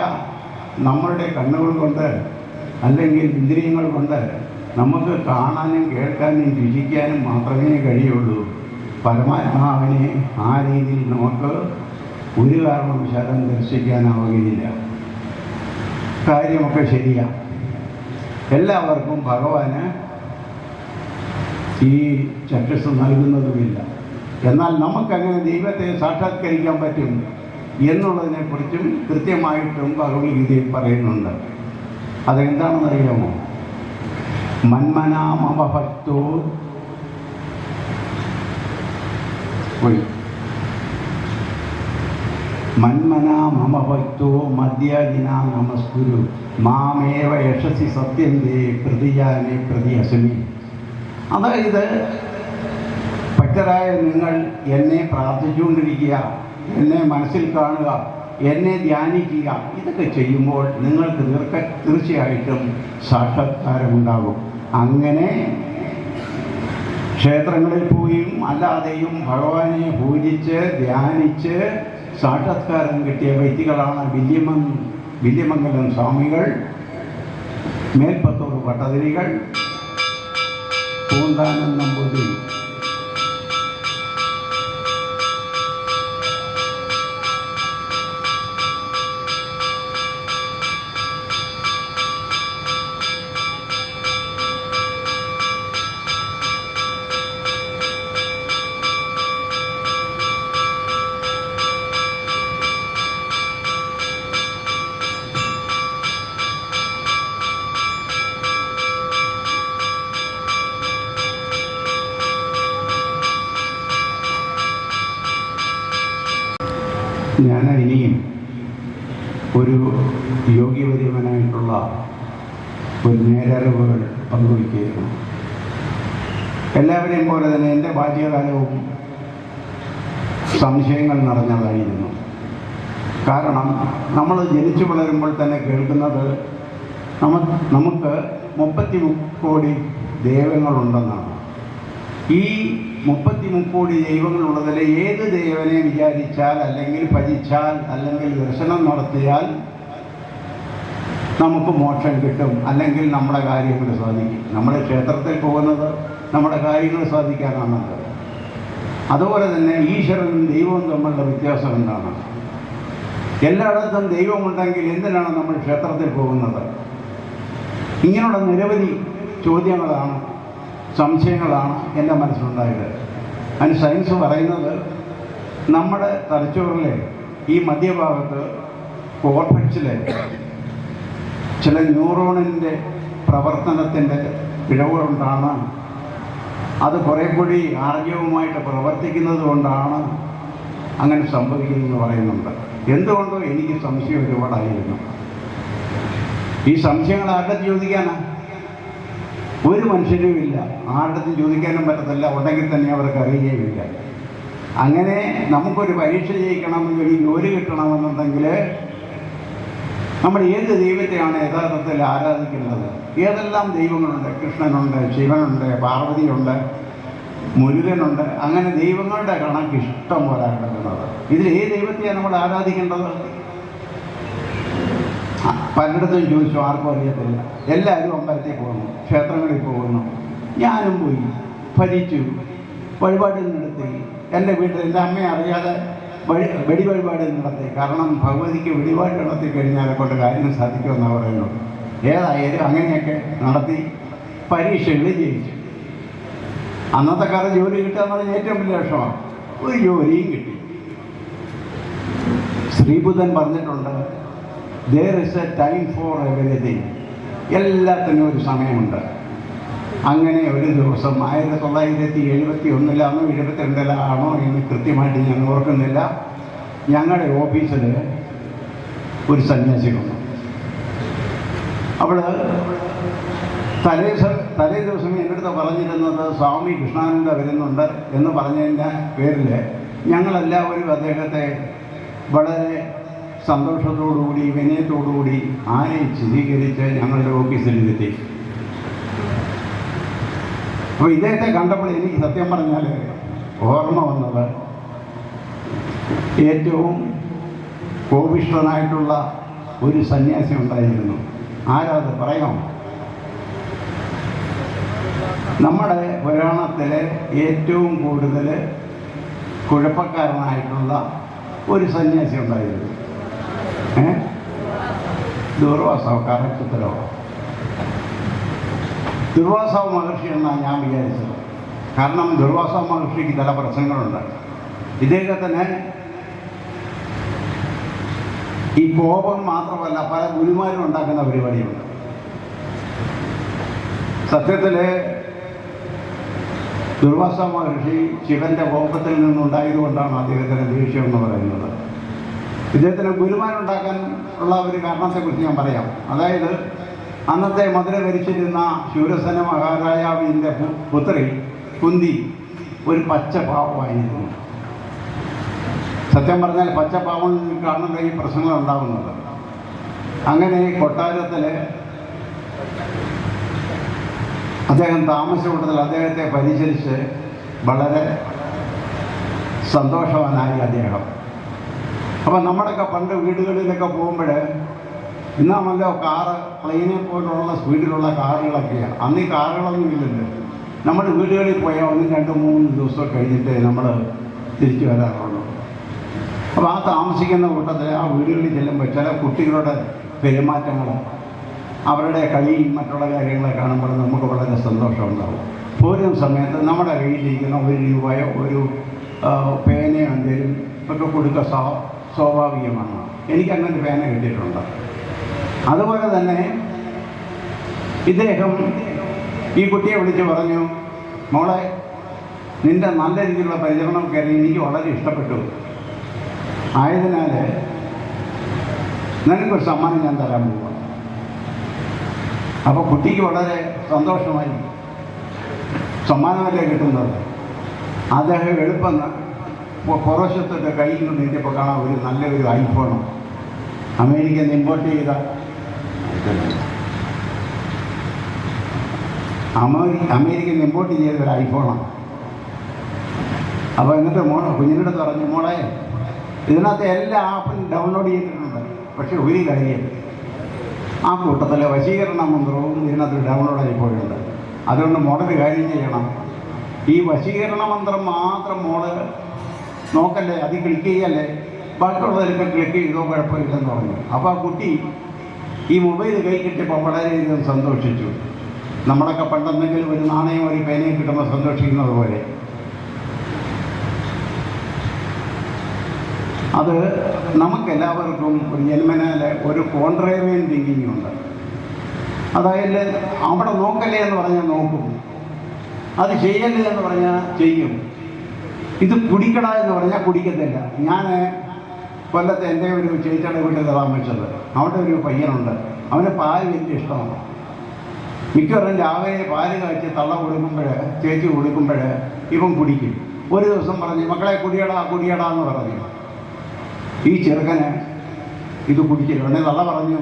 നമ്മളുടെ കണ്ണുകൾ കൊണ്ട് അല്ലെങ്കിൽ ഇന്ദ്രിയങ്ങൾ കൊണ്ട് നമുക്ക് കാണാനും കേൾക്കാനും രുചിക്കാനും മാത്രമേ കഴിയുള്ളൂ. പരമാത്മാവിനെ ആ രീതിയിൽ നമുക്ക് ഒരു കാരണവശാലും ദർശിക്കാനാവുകയില്ല. കാര്യമൊക്കെ ശരിയാണ്. എല്ലാവർക്കും ഭഗവാന് ഈ ചക്ഷുസ് നൽകുന്നതുമില്ല. എന്നാൽ നമുക്കങ്ങനെ ദൈവത്തെ സാക്ഷാത്കരിക്കാൻ പറ്റും എന്നുള്ളതിനെക്കുറിച്ചും കൃത്യമായിട്ടും ഭഗവത്ഗീതയിൽ പറയുന്നുണ്ട്. അതെന്താണെന്നറിയാമോ? മന്മനാമഭക്തോ മന്മനാമഭക്തോ മദ്യാജിനാ നമസ്കുരു മാമേവ യശസി സത്യന്തേ പ്രതിജാനെ പ്രതിയസമി. അതായത് ഭക്തരായ നിങ്ങൾ എന്നെ പ്രാർത്ഥിച്ചുകൊണ്ടിരിക്കുക, എന്നെ മനസ്സിൽ കാണുക, എന്നെ ധ്യാനിക്കുക. ഇതൊക്കെ ചെയ്യുമ്പോൾ നിങ്ങൾക്ക് തീർച്ചയായിട്ടും സാക്ഷാത്കാരമുണ്ടാകും. അങ്ങനെ ക്ഷേത്രങ്ങളിൽ പോയും അല്ലാതെയും ഭഗവാനെ പൂജിച്ച് ധ്യാനിച്ച് സാക്ഷാത്കാരം കിട്ടിയ വ്യക്തികളാണ് വില്യമംഗലം സ്വാമികൾ, മേൽപ്പത്തൂർ ഭട്ടതിരികൾ, പൂന്താനം നമ്പൂതിരി. ഞാൻ ഇനിയും ഒരു യോഗ്യവര്യവനായിട്ടുള്ള ഒരു നേരറിവുകൾ പങ്കുവയ്ക്കുകയാണ്. എല്ലാവരെയും പോലെ തന്നെ എൻ്റെ ബാല്യകാലവും സംശയങ്ങൾ നിറഞ്ഞതായിരുന്നു. കാരണം നമ്മൾ ജനിച്ചു വളരുമ്പോൾ തന്നെ കേൾക്കുന്നത് നമുക്ക് 33 കോടി ദൈവങ്ങളുണ്ടെന്നാണ്. ഈ 33 കോടി ദൈവങ്ങളുള്ളതിൽ ഏത് ദൈവനെ വിചാരിച്ചാൽ അല്ലെങ്കിൽ ഭജിച്ചാൽ അല്ലെങ്കിൽ ദർശനം നടത്തിയാൽ നമുക്ക് മോക്ഷം കിട്ടും, അല്ലെങ്കിൽ നമ്മുടെ കാര്യങ്ങൾ സാധിക്കും. നമ്മൾ ക്ഷേത്രത്തിൽ പോകുന്നത് നമ്മുടെ കാര്യങ്ങൾ സാധിക്കാനാണത്. അതുപോലെ തന്നെ ഈശ്വരനും ദൈവവും തമ്മിലുള്ള വ്യത്യാസം എന്താണ്? എല്ലായിടത്തും ദൈവമുണ്ടെങ്കിൽ എന്തിനാണ് നമ്മൾ ക്ഷേത്രത്തിൽ പോകുന്നത്? ഇങ്ങനെയുള്ള നിരവധി ചോദ്യങ്ങളാണ്, സംശയങ്ങളാണ് എൻ്റെ മനസ്സിലുണ്ടായത്. അതിന് സയൻസ് പറയുന്നത് നമ്മുടെ തലച്ചോറിലെ ഈ മധ്യഭാഗത്ത് കോർട്ടക്സിലെ ചില ന്യൂറോണിൻ്റെ പ്രവർത്തനത്തിൻ്റെ പിഴവുകൊണ്ടാണ്, അത് കുറേ കൂടി ആർജവമായിട്ട് പ്രവർത്തിക്കുന്നത് കൊണ്ടാണ് അങ്ങനെ സംഭവിക്കുന്നതെന്ന് പറയുന്നുണ്ട്. എന്തുകൊണ്ടോ എനിക്ക് സംശയം ഒരുപാടായിരുന്നു. ഈ സംശയങ്ങൾ ആരുടെ ചോദിക്കാനാണ്? ഒരു മനുഷ്യനും ഇല്ല, ആരുടെ ചോദിക്കാനും പറ്റത്തില്ല, ഉണ്ടെങ്കിൽ തന്നെ അവർക്ക് അറിയുകയുമില്ല. അങ്ങനെ നമുക്കൊരു പരീക്ഷ ജയിക്കണമെങ്കിൽ ജോലി കിട്ടണമെന്നുണ്ടെങ്കിൽ നമ്മൾ ഏത് ദൈവത്തെയാണ് യഥാർത്ഥത്തിൽ ആരാധിക്കുന്നത്? ഏതെല്ലാം ദൈവങ്ങളുണ്ട്? കൃഷ്ണനുണ്ട്, ശിവനുണ്ട്, പാർവതിയുണ്ട്, മുരുകനുണ്ട്. അങ്ങനെ ദൈവങ്ങളുടെ കണക്ക് ഇഷ്ടം പോലെ കിടക്കുന്നത്. ഇതിൽ ഏത് ദൈവത്തെയാണ് നമ്മൾ ആരാധിക്കേണ്ടത്? പലയിടത്തും ചോദിച്ചു, ആർക്കും അറിയത്തില്ല. എല്ലാവരും അമ്പലത്തിൽ പോകുന്നു, ക്ഷേത്രങ്ങളിൽ പോകുന്നു. ഞാനും പോയി, ഭരിച്ചു, വഴിപാട് നടത്തി. എൻ്റെ വീട്ടിൽ എൻ്റെ അമ്മയെ അറിയാതെ വെടി വഴിപാട് നടത്തി. കാരണം ഭഗവതിക്ക് വെടിപാട് നടത്തി കഴിഞ്ഞാൽ കൊണ്ട് കാര്യം സാധിക്കുമെന്നാണ് പറയുന്നത്. ഏതായാലും അങ്ങനെയൊക്കെ നടത്തി പരീക്ഷകളിൽ ജയിച്ചു. അന്നത്തെ കാലം ജോലി കിട്ടുക എന്ന് പറഞ്ഞാൽ ഏറ്റവും വലിയ ലക്ഷ്യമാണ്. ഒരു ജോലിയും കിട്ടി. ശ്രീബുദ്ധൻ പറഞ്ഞിട്ടുണ്ട്, there is a time for everything. എല്ലാത്തിനും ഒരു സമയമുണ്ട്. അങ്ങനെ ഒരു ദിവസം 1971 72 എന്ന് കൃത്യമായിട്ട് ഞാൻ ഓർക്കുന്നില്ല, ഞങ്ങളുടെ ഓഫീസിൽ ഒരു സന്യാസി വന്നു. അവൾ തലേ ദിവസം എൻ്റെ അടുത്ത് പറഞ്ഞിരുന്നത് സ്വാമി കൃഷ്ണാനന്ദ വരുന്നുണ്ട് എന്ന് പറഞ്ഞതിൻ്റെ പേരിൽ ഞങ്ങളെല്ലാവരും അദ്ദേഹത്തെ വളരെ സന്തോഷത്തോടുകൂടി വിനയത്തോടുകൂടി ആനയെ ചിത്രീകരിച്ച് ഞങ്ങളുടെ ഓഫീസിലെത്തി. അപ്പോൾ ഇദ്ദേഹത്തെ കണ്ടപ്പോൾ എനിക്ക് സത്യം പറഞ്ഞാൽ ഓർമ്മ വന്നത് ഏറ്റവും കോപിഷ്ഠനായിട്ടുള്ള ഒരു സന്യാസി ഉണ്ടായിരുന്നു. ആരാത് പറയാം? നമ്മുടെ പുരാണത്തിലെ ഏറ്റവും കൂടുതൽ കുഴപ്പക്കാരനായിട്ടുള്ള ഒരു സന്യാസി ഉണ്ടായിരുന്നു. ദുർവാസാവ്. കറക്റ്റത്തിലോ ദുർവാസാവ് മഹർഷി എന്നാണ് ഞാൻ വിചാരിച്ചത്. കാരണം ദുർവാസാവ് മഹർഷിക്ക് ചില പ്രശ്നങ്ങളുണ്ട്. ഇദ്ദേഹത്തിന് ഈ കോപം മാത്രമല്ല, പല ഗുരുമാരും ഉണ്ടാക്കുന്ന പരിപാടിയുണ്ട്. സത്യത്തിൽ ദുർവാസാവ് മഹർഷി ശിവന്റെ കോപത്തിൽ നിന്നുണ്ടായതുകൊണ്ടാണ് അദ്ദേഹത്തിന് ദേഷ്യം എന്ന് പറയുന്നത്. ഇദ്ദേഹത്തിന് ഗുരുമാരുണ്ടാക്കാൻ ഉള്ള ഒരു കാരണത്തെക്കുറിച്ച് ഞാൻ പറയാം. അതായത് അന്നത്തെ മധുര ഭരിച്ചിരുന്ന ശൂരസേന മഹാരാജാവിൻ്റെ പുത്രി കുന്തി ഒരു പച്ചപാവമായിരുന്നു. സത്യം പറഞ്ഞാൽ പച്ചപ്പാവം കാണുന്ന ഈ പ്രശ്നങ്ങൾ ഉണ്ടാകുന്നത്. അങ്ങനെ കൊട്ടാരത്തിൽ അദ്ദേഹം താമസകൂട്ടത്തിൽ അദ്ദേഹത്തെ പരിചരിച്ച് വളരെ സന്തോഷവാനായി അദ്ദേഹം. അപ്പം നമ്മുടെയൊക്കെ പണ്ട് വീടുകളിലൊക്കെ പോകുമ്പോൾ ഇന്നാണല്ലോ കാറ് പ്ലെയിനെ പോലുള്ള സ്പീഡിലുള്ള കാറുകളൊക്കെയാണ്. അന്ന് ഈ കാറുകളൊന്നും ഇല്ലല്ലോ. നമ്മൾ വീടുകളിൽ പോയാൽ 1, 2, 3 ദിവസം കഴിഞ്ഞിട്ട് നമ്മൾ തിരിച്ചു വരാറുള്ളൂ. അപ്പോൾ ആ താമസിക്കുന്ന കൂട്ടത്തിൽ ആ വീടുകളിൽ ചെല്ലുമ്പോൾ ചില കുട്ടികളുടെ പെരുമാറ്റങ്ങൾ, അവരുടെ കളിയും മറ്റുള്ള കാര്യങ്ങളെ കാണുമ്പോൾ നമുക്ക് വളരെ സന്തോഷമുണ്ടാകും. പോരുന്ന സമയത്ത് നമ്മുടെ കയ്യിലിരിക്കുന്ന 1 രൂപയോ ഒരു പേനയോ എന്തെങ്കിലും ഒക്കെ കൊടുക്കുക സ്വാഭാവികമാണ്. എനിക്കങ്ങനെ പേന കിട്ടിയിട്ടുണ്ട്. അതുപോലെ തന്നെ ഇദ്ദേഹം ഈ കുട്ടിയെ വിളിച്ച് പറഞ്ഞു, മോളെ, നിൻ്റെ നല്ല രീതിയിലുള്ള പരിചരണം കയറി എനിക്ക് വളരെ ഇഷ്ടപ്പെട്ടു. ആയതിനാൽ നിനക്കൊരു സമ്മാനം ഞാൻ തരാൻ പോവുക. അപ്പോൾ കുട്ടിക്ക് വളരെ സന്തോഷമായി. സമ്മാനമല്ലേ കിട്ടുന്നത്. അദ്ദേഹം എളുപ്പം പുറശത്തൊക്കെ കയ്യിൽ കൊണ്ട് നീട്ടിയപ്പോൾ കാണാൻ ഒരു നല്ലൊരു ഐഫോൺ, അമേരിക്കയിൽ നിന്ന് ഇമ്പോർട്ട് ചെയ്ത അമേരിക്കയിൽ നിന്ന് ഇമ്പോർട്ട് ചെയ്ത ഒരു ഐഫോണാണ്. അപ്പോൾ എന്നിട്ട് കുഞ്ഞിനോട് പറഞ്ഞു, മോളെ, ഇതിനകത്ത് എല്ലാ ആപ്പും ഡൗൺലോഡ് ചെയ്തിട്ടുണ്ട്. പക്ഷെ ഒരു കാര്യം, ആ കൂട്ടത്തിലെ വശീകരണ മന്ത്രവും ഇതിനകത്ത് ഡൗൺലോഡായി പോയിട്ടുണ്ട്. അതുകൊണ്ട് മോളൊരു കാര്യം ചെയ്യണം, ഈ വശീകരണ മന്ത്രം മാത്രം മോള് നോക്കല്ലേ, അത് ക്ലിക്ക് ചെയ്യല്ലേ, ബാക്കിയുള്ളവരൊക്കെ ക്ലിക്ക് ചെയ്തോ, കുഴപ്പമില്ലെന്ന് പറഞ്ഞു. അപ്പോൾ ആ കുട്ടി ഈ മൊബൈൽ കൈ കിട്ടിയപ്പോൾ വളരെയധികം സന്തോഷിച്ചു. നമ്മളൊക്കെ പണ്ടെന്തെങ്കിലും ഒരു നാണയം ഒരു പേനയും കിട്ടുമ്പോൾ സന്തോഷിക്കുന്നത് പോലെ. അത് നമുക്കെല്ലാവർക്കും ഒരു ജന്മനാല് ഒരു കോൺട്രേറിയൻ തിങ്കിങ് ഉണ്ട്. അതായത് അവിടെ നോക്കല്ലേ എന്ന് പറഞ്ഞാൽ നോക്കും, അത് ചെയ്യല്ലേ എന്ന് പറഞ്ഞാൽ ചെയ്യും. ഇത് കുടിക്കട എന്ന് പറഞ്ഞാൽ കുടിക്കത്തില്ല. ഞാൻ കൊല്ലത്തെ എൻ്റെ ഒരു ചേച്ചിയുടെ വീട്ടിൽ താമസിച്ചത്. അവിടെ ഒരു പയ്യനുണ്ട്, അവന് പാല് വലിയ ഇഷ്ടമാണ്. മിക്കവാറും രാവിലെ പാല് കാഴ്ച തള്ള കൊടുക്കുമ്പോൾ, ചേച്ചി കൊടുക്കുമ്പോൾ ഇവൻ കുടിക്കും. ഒരു ദിവസം പറഞ്ഞു, മക്കളെ കുടിയടാ എന്ന് പറഞ്ഞു. ഈ ചെറുക്കന് ഇത് കുടിച്ചില്ല. ഉടനെ തള്ള പറഞ്ഞു,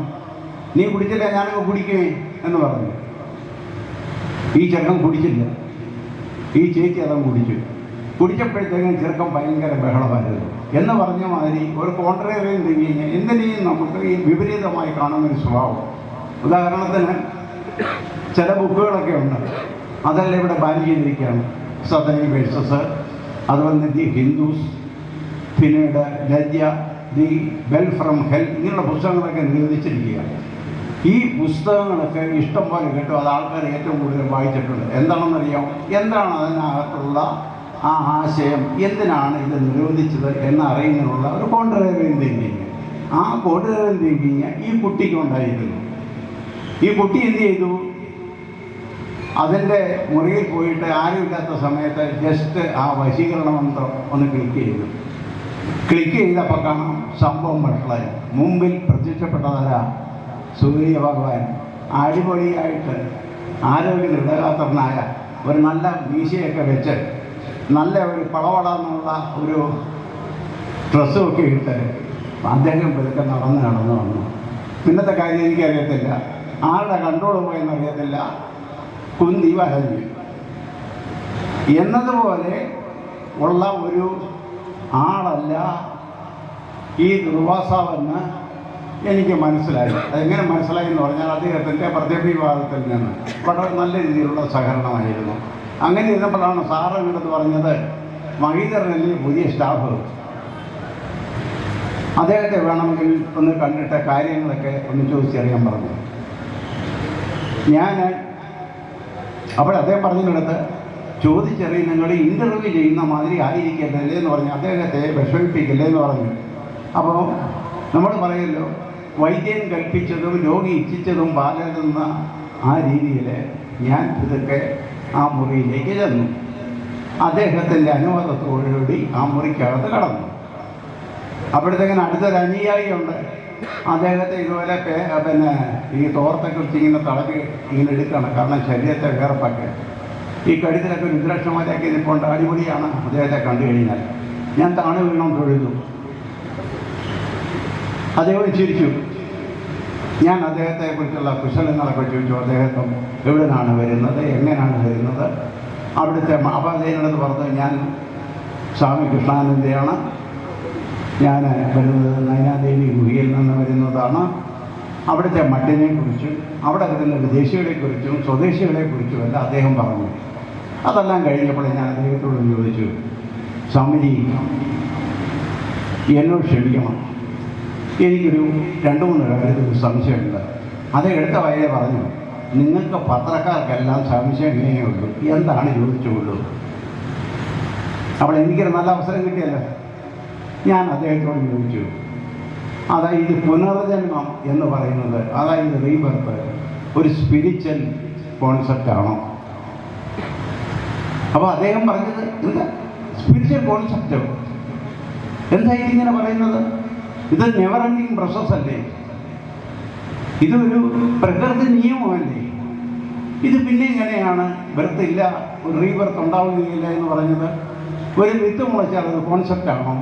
നീ കുടിച്ചില്ല, ഞാനങ്ങ് കുടിക്കേ എന്ന് പറഞ്ഞു. ഈ ചെറുക്കൻ കുടിച്ചില്ല. ഈ ചേച്ചി അതങ്ങ് കുടിച്ചു. കുടിച്ചപ്പോഴത്തേക്കും ചെറുക്കൻ ഭയങ്കര ബഹളമായിരുന്നു. എന്ന് പറഞ്ഞ മാതിരി ഒരു കോൺട്രേറിയൻ തിങ്കിങ് എന്തിനേയും നമുക്ക് ഈ വിപരീതമായി കാണുന്നൊരു സ്വഭാവം. ഉദാഹരണത്തിന് ചില ബുക്കുകളൊക്കെ ഉണ്ട്, അതെല്ലാം ഇവിടെ ബാൻ ചെയ്തിരിക്കുകയാണ്. സദനി വേഴ്സസ്, അതുപോലെ ദി ഹിന്ദുസ്, പിന്നീട് ലജ്ജ, ദി ബെൽ ഫ്രം ഹെൽ, ഇങ്ങനെയുള്ള പുസ്തകങ്ങളൊക്കെ നിരോധിച്ചിരിക്കുകയാണ്. ഈ പുസ്തകങ്ങളൊക്കെ ഇഷ്ടം പോലെ കേട്ടു. അത് ആൾക്കാർ ഏറ്റവും കൂടുതൽ വായിച്ചിട്ടുണ്ട്. എന്താണെന്നറിയാം? എന്താണ് അതിനകത്തുള്ള ആ ആശയം, എന്തിനാണ് ഇത് നിരോധിച്ചത് എന്നറിയുന്നതിനുള്ള ഒരു കോൺട്രേറിയൻ തിങ്കിങ്. ആ കോൺട്രേറിയൻ തിങ്കിങ് ഈ കുട്ടിക്കുണ്ടായിരുന്നു. ഈ കുട്ടി എന്ത് ചെയ്തു? അതിൻ്റെ മുറിയിൽ പോയിട്ട് ആരുമില്ലാത്ത സമയത്ത് ജസ്റ്റ് ആ വശീകരണ മന്ത്രം ഒന്ന് ക്ലിക്ക് ചെയ്തപ്പോൾ കാണാം സംഭവം വഷളായി. മുമ്പിൽ പ്രത്യക്ഷപ്പെട്ടതല്ല സൂര്യ ഭഗവാൻ. അടിപൊളിയായിട്ട് ആരോഗ്യ ദൃഢഗാത്രനായ ഒരു നല്ല മീശയൊക്കെ വെച്ച് നല്ല ഒരു പളവടാന്നുള്ള ഒരു ഡ്രസ്സുമൊക്കെ ഇട്ട് അദ്ദേഹം പെരുക്കെ നടന്നു വന്നു. പിന്നത്തെ കാര്യം എനിക്കറിയത്തില്ല, ആരുടെ കൺട്രോൾ പോയെന്നറിയത്തില്ല. കുന്തി വരഞ്ഞു എന്നതുപോലെ ഉള്ള ഒരു ആളല്ല ഈ ദുർവാസാവെന്ന് എനിക്ക് മനസ്സിലായി. അതെങ്ങനെ മനസ്സിലായി എന്ന് പറഞ്ഞാൽ അദ്ദേഹത്തിൻ്റെ പ്രത്യഭിവാദത്തിൽ നിന്ന് വളരെ നല്ല രീതിയിലുള്ള സഹകരണമായിരുന്നു. അങ്ങനെ ഇരുന്നപ്പോഴാണ് സാറ് ഇങ്ങോട്ട് പറഞ്ഞത്, മഹീധരനല്ലേ പുതിയ സ്റ്റാഫ്, അദ്ദേഹത്തെ വേണമെങ്കിൽ ഒന്ന് കണ്ടിട്ട് കാര്യങ്ങളൊക്കെ ഒന്ന് ചോദിച്ചറിയാൻ പറഞ്ഞു. ഞാൻ അപ്പോൾ അദ്ദേഹം പറഞ്ഞിടത്ത് ചോദിച്ചറിയും, നിങ്ങൾ ഇൻ്റർവ്യൂ ചെയ്യുന്ന മാതിരി ആയിരിക്കല്ലേ എന്ന് പറഞ്ഞു. അദ്ദേഹത്തെ വിഷമിപ്പിക്കല്ലേ എന്ന് പറഞ്ഞു. അപ്പോൾ നമ്മൾ പറയുമല്ലോ, വൈദ്യൻ കൽപ്പിച്ചതും രോഗി ഇച്ഛിച്ചതും പാലെന്ന ആ രീതിയിൽ ഞാൻ ഇതൊക്കെ ആ മുറിയിലേക്ക് ചെന്നു. അദ്ദേഹത്തിൻ്റെ അനുവാദത്തോടുകൂടി ആ മുറിക്കകത്ത് കടന്നു. അപ്പോഴത്തേക്കിന് അടുത്തൊരു അനുയായിയുണ്ട്. അദ്ദേഹത്തെ ഇതുപോലെ പിന്നെ ഈ തോർത്തൊക്കെ വെച്ച് ഇങ്ങനെ തളകി ഇങ്ങനെ എടുക്കണം, കാരണം ശരീരത്തെ വേർപ്പൊക്കെ ഈ കഴുത്തിലൊക്കെ രുദ്രാക്ഷമാരൊക്കെ ഇതിപ്പോൾ അടിപൊളിയാണ്. അദ്ദേഹത്തെ കണ്ടു കഴിഞ്ഞാൽ ഞാൻ താണു വീണം തൊഴുതു. അദ്ദേഹം ചിരിച്ചു. ഞാൻ അദ്ദേഹത്തെക്കുറിച്ചുള്ള കുശലങ്ങളൊക്കെ ചോദിച്ചു. അദ്ദേഹം എവിടെ നിന്നാണ് വരുന്നത്, എങ്ങനെയാണ് വരുന്നത്, അവിടുത്തെ. അപ്പോൾ അദ്ദേഹത്തിനടുത്ത് പറഞ്ഞു, ഞാൻ സ്വാമി കൃഷ്ണാനന്ദയാണ്, ഞാൻ വരുന്നത് നൈനാദേവി ഗുഹയിൽ നിന്ന് വരുന്നതാണ്. അവിടുത്തെ മട്ടിനെക്കുറിച്ചും അവിടെ വരുന്ന വിദേശികളെക്കുറിച്ചും സ്വദേശികളെക്കുറിച്ചും എല്ലാം അദ്ദേഹം പറഞ്ഞു. അതെല്ലാം കഴിഞ്ഞപ്പോൾ ഞാൻ അദ്ദേഹത്തോട് ചോദിച്ചു, സ്വാമിജി എന്നോട് ക്ഷമിക്കണം, എനിക്കൊരു 2-3 കാര്യത്തിൽ സംശയമുണ്ട്. അത് എടുത്ത വയലെ പറഞ്ഞു, നിങ്ങൾക്ക് പത്രക്കാർക്കെല്ലാം സംശയം ഇങ്ങനെയേ ഉള്ളൂ, എന്താണ് ചോദിച്ചുള്ളൂ. അപ്പോൾ എനിക്കൊരു നല്ല അവസരം കിട്ടിയല്ലോ. ഞാൻ അദ്ദേഹത്തോട് ചോദിച്ചു, അതായത് പുനർജന്മം എന്ന് പറയുന്നത്, അതായത് റീബർത്ത്, ഒരു സ്പിരിച്വൽ കോൺസെപ്റ്റാണോ? അപ്പോൾ അദ്ദേഹം പറഞ്ഞത്, എന്താ സ്പിരിച്വൽ കോൺസെപ്റ്റോ, എന്തായിട്ട് ഇങ്ങനെ പറയുന്നത്? ഇത് നെവർ എൻഡിങ് പ്രോസസ്സല്ലേ, ഇതൊരു പ്രകൃതി നിയമമല്ലേ, ഇത് പിന്നെ എങ്ങനെയാണ് ബർത്ത് ഇല്ല, ഒരു റീബർത്ത് ഉണ്ടാവുകയില്ല എന്ന് പറഞ്ഞത്? ഒരു വിത്ത് മുളച്ചാൽ അത് കോൺസെപ്റ്റാണോ?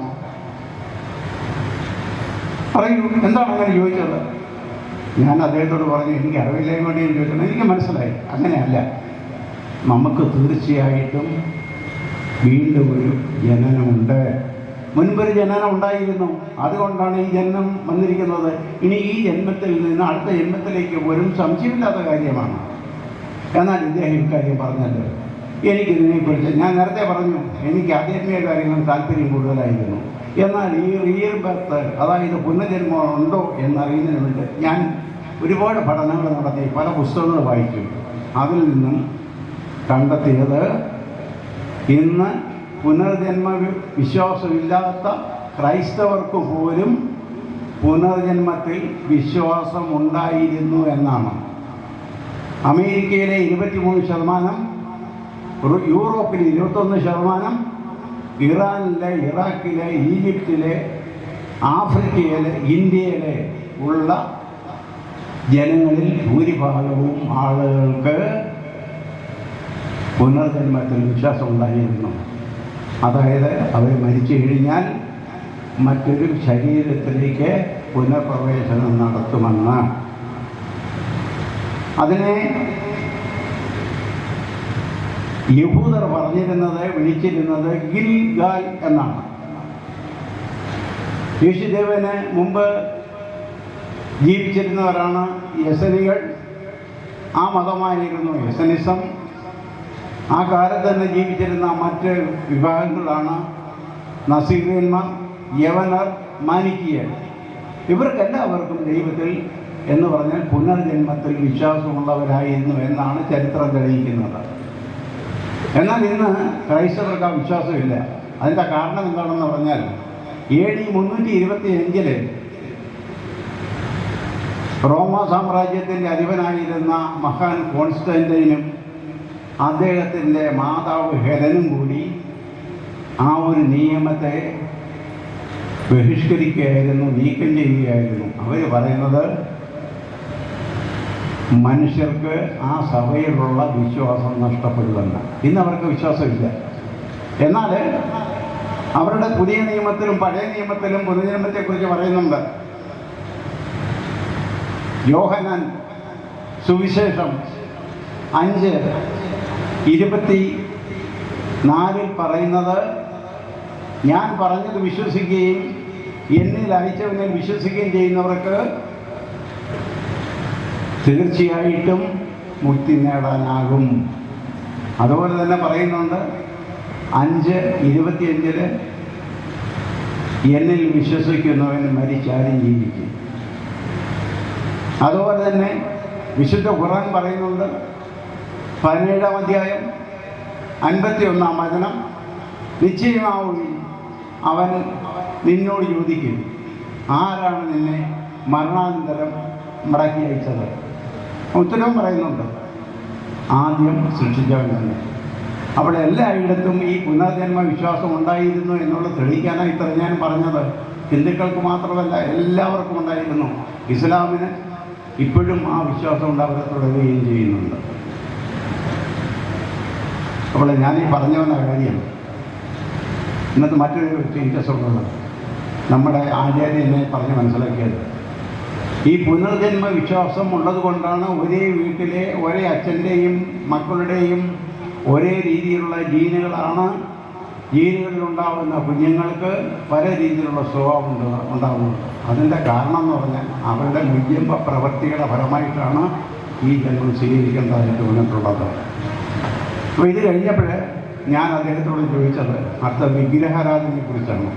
പറയൂ, എന്താണ് അങ്ങനെ ചോദിച്ചത്? ഞാൻ അദ്ദേഹത്തോട് പറഞ്ഞു, എനിക്ക് അറിവില്ലായ്മ വേണ്ടി ചോദിക്കണം. എനിക്ക് മനസ്സിലായി, അങ്ങനെയല്ല. നമുക്ക് തീർച്ചയായിട്ടും വീണ്ടും ഒരു ജനനമുണ്ട്. മുൻപൊരു ജനനം ഉണ്ടായിരുന്നു, അതുകൊണ്ടാണ് ഈ ജന്മം വന്നിരിക്കുന്നത്. ഇനി ഈ ജന്മത്തിൽ നിന്ന് അടുത്ത ജന്മത്തിലേക്ക് വരും, സംശയമില്ലാത്ത കാര്യമാണ്. എന്നാൽ ഇദ്ദേഹം ഇക്കാര്യം പറഞ്ഞല്ലോ. എനിക്കിതിനെക്കുറിച്ച് ഞാൻ നേരത്തെ പറഞ്ഞു, എനിക്ക് ആധ്യാത്മിക കാര്യങ്ങൾ താല്പര്യം കൂടുതലായിരുന്നു. എന്നാൽ ഈ റിയൽ ബർത്ത്, അതായത് പുനർജന്മം ഉണ്ടോ എന്നറിയുന്നതിന് വേണ്ടി ഞാൻ ഒരുപാട് പഠനങ്ങൾ നടത്തി, പല പുസ്തകങ്ങൾ വായിച്ചു. അതിൽ നിന്നും കണ്ടെത്തിയത്, ഇന്ന് പുനർജന്മ വിശ്വാസമില്ലാത്ത ക്രൈസ്തവർക്ക് പോലും പുനർജന്മത്തിൽ വിശ്വാസമുണ്ടായിരുന്നു എന്നാണ്. അമേരിക്കയിലെ 23%, യൂറോപ്പിൽ 21%, ഇറാനിലെ, ഇറാഖിലെ, ഈജിപ്തിലെ, ആഫ്രിക്കയിലെ, ഇന്ത്യയിലെ ഉള്ള ജനങ്ങളിൽ ഭൂരിഭാഗവും ആളുകൾക്ക് പുനർജന്മത്തിൽ വിശ്വാസം ഉണ്ടായിരുന്നു. അതായത് അവർ മരിച്ചു കഴിഞ്ഞാൽ മറ്റൊരു ശരീരത്തിലേക്ക് പുനഃപ്രവേശനം നടത്തുമെന്ന്. അതിനെ യഹൂദർ വിളിച്ചിരുന്നത് ഗിൽഗാൽ എന്നാണ്. യേശുദേവന് മുമ്പ് ജീവിച്ചിരുന്നവരാണ് യസനികൾ. ആ മതമായിരുന്നു യസനിസം. ആ കാലത്ത് തന്നെ ജീവിച്ചിരുന്ന മറ്റ് വിഭാഗങ്ങളാണ് നസീറിയന്മാർ, യവനർ, മാനിക്കിയർ. ഇവർക്കെല്ലാവർക്കും ദൈവത്തിൽ എന്ന് പറഞ്ഞാൽ പുനർജന്മത്തിൽ വിശ്വാസമുള്ളവരായിരുന്നു എന്നാണ് ചരിത്രം തെളിയിക്കുന്നത്. എന്നാൽ ഇന്ന് ക്രൈസ്തവർക്ക് ആ വിശ്വാസമില്ല. അതിൻ്റെ കാരണം എന്താണെന്ന് പറഞ്ഞാൽ AD 325 റോമ സാമ്രാജ്യത്തിൻ്റെ അധിപനായിരുന്ന മഹാൻ കോൺസ്റ്റന്റൈനും അദ്ദേഹത്തിൻ്റെ മാതാവ് ഹെലനും കൂടി ആ ഒരു നിയമത്തെ ബഹിഷ്കരിക്കുകയായിരുന്നു, നീക്കം ചെയ്യുകയായിരുന്നു. അവർ പറയുന്നത് മനുഷ്യർക്ക് ആ സഭയിലുള്ള വിശ്വാസം നഷ്ടപ്പെടുമെന്ന്. ഇന്ന് അവർക്ക് വിശ്വാസമില്ല. എന്നാൽ അവരുടെ പുതിയ നിയമത്തിലും പഴയ നിയമത്തിലും പുനർജന്മത്തെക്കുറിച്ച് പറയുന്നുണ്ട്. യോഹന്നാൻ സുവിശേഷം 5:24 പറയുന്നത്, ഞാൻ പറഞ്ഞത് വിശ്വസിക്കുകയും എന്നിൽ അയച്ചവനിൽ വിശ്വസിക്കുകയും ചെയ്യുന്നവർക്ക് തീർച്ചയായിട്ടും മുക്തി നേടാനാകും. അതുപോലെ തന്നെ പറയുന്നുണ്ട് 5:25 എന്നിൽ വിശ്വസിക്കുന്നവൻ മരിച്ചാലും ജീവിക്കും. അതുപോലെ തന്നെ വിശുദ്ധ ഖുർആൻ പറയുന്നുണ്ട് 17-ാം അധ്യായം 51-ാം വചനം, നിശ്ചയമാവും അവൻ നിന്നോട് ചോദിക്കും, ആരാണ് നിന്നെ മരണാനന്തരം മടക്കി അയച്ചത്? ഉത്തരവും പറയുന്നുണ്ട്, ആദ്യം സൃഷ്ടിച്ചവൻ തന്നെ. അവിടെ എല്ലായിടത്തും ഈ പുനർജന്മ വിശ്വാസം ഉണ്ടായിരുന്നു എന്നുള്ളത് തെളിയിക്കാനാണ് ഇത്ര ഞാൻ പറഞ്ഞത്. ഹിന്ദുക്കൾക്ക് മാത്രമല്ല, എല്ലാവർക്കും ഉണ്ടായിരുന്നു. ഇസ്ലാമിന് ഇപ്പോഴും ആ വിശ്വാസം കൊണ്ട് അവരെ തുടരുകയും ചെയ്യുന്നുണ്ട്. അപ്പോൾ ഞാനീ പറഞ്ഞു വന്ന കാര്യം ഇന്നത്തെ മറ്റൊരു ടീച്ചേഴ്സുള്ളത് നമ്മുടെ ആചാര്യനെ പറഞ്ഞ് മനസ്സിലാക്കിയത്, ഈ പുനർജന്മ വിശ്വാസം ഉള്ളത് കൊണ്ടാണ് ഒരേ വീട്ടിലെ ഒരേ അച്ഛൻ്റെയും മക്കളുടെയും ഒരേ രീതിയിലുള്ള ജീനുകളിലുണ്ടാകുന്ന കുഞ്ഞുങ്ങൾക്ക് പല രീതിയിലുള്ള സ്വഭാവം ഉണ്ടാകുന്നത്. അതിൻ്റെ കാരണം എന്ന് പറഞ്ഞാൽ അവരുടെ മുജ്ജമ്പ പ്രവൃത്തിയുടെ ഫലമായിട്ടാണ് ഈ ജന്മം സ്വീകരിക്കേണ്ടതായിട്ട് വന്നിട്ടുള്ളത്. അപ്പോൾ ഇത് കഴിഞ്ഞപ്പോൾ ഞാൻ അദ്ദേഹത്തോട് ചോദിച്ചത് അടുത്ത വിഗ്രഹാരാധനയെക്കുറിച്ചാണ്.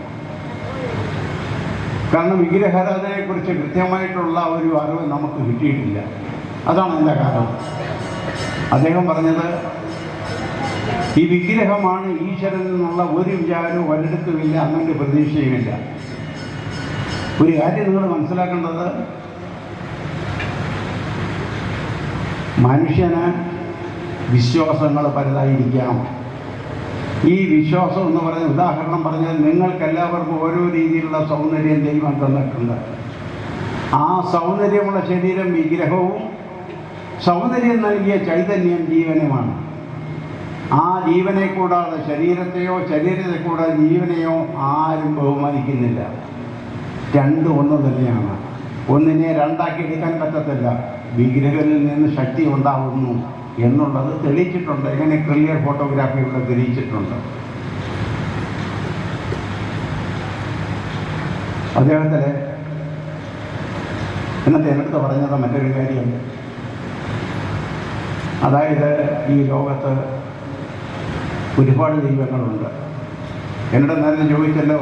കാരണം വിഗ്രഹാരാധനയെക്കുറിച്ച് കൃത്യമായിട്ടുള്ള ഒരു അറിവ് നമുക്ക് കിട്ടിയിട്ടില്ല. അതാണ് എൻ്റെ കാരണം. അദ്ദേഹം പറഞ്ഞത്, ഈ വിഗ്രഹമാണ് ഈശ്വരൻ എന്നുള്ള ഒരു വിചാരവും ഒരിടത്തുമില്ല, അങ്ങനെ പ്രതീക്ഷയുമില്ല. ഒരു കാര്യം നിങ്ങൾ മനസ്സിലാക്കേണ്ടത്, മനുഷ്യന് വിശ്വാസങ്ങൾ പലതായിരിക്കാം. ഈ വിശ്വാസം എന്ന് പറയുന്ന ഉദാഹരണം പറഞ്ഞാൽ നിങ്ങൾക്കെല്ലാവർക്കും ഓരോ രീതിയിലുള്ള സൗന്ദര്യം ദൈവം തന്നിട്ടുണ്ട്. ആ സൗന്ദര്യമുള്ള ശരീരം വിഗ്രഹവും സൗന്ദര്യം നൽകിയ ചൈതന്യം ജീവനുമാണ്. ആ ജീവനെ കൂടാതെ ശരീരത്തെയോ ശരീരത്തെ കൂടാതെ ജീവനെയോ ആരും ബഹുമാനിക്കുന്നില്ല. രണ്ടും ഒന്ന് തന്നെയാണ്. ഒന്നിനെ രണ്ടാക്കി എടുക്കാൻ പറ്റത്തില്ല. വിഗ്രഹത്തിൽ നിന്ന് ശക്തി ഉണ്ടാകുന്നു എന്നുള്ളത് തെളിയിച്ചിട്ടുണ്ട്. ഇങ്ങനെ ക്ലിയർ ഫോട്ടോഗ്രാഫി ഇവിടെ തെളിയിച്ചിട്ടുണ്ട്. അദ്ദേഹത്തിന് എന്നിട്ട് എന്നടുത്ത് പറഞ്ഞത് മറ്റൊരു കാര്യം, അതായത് ഈ ലോകത്ത് ഒരുപാട് ദൈവങ്ങളുണ്ട്. എന്നോട് നേരത്തെ ചോദിച്ചല്ലോ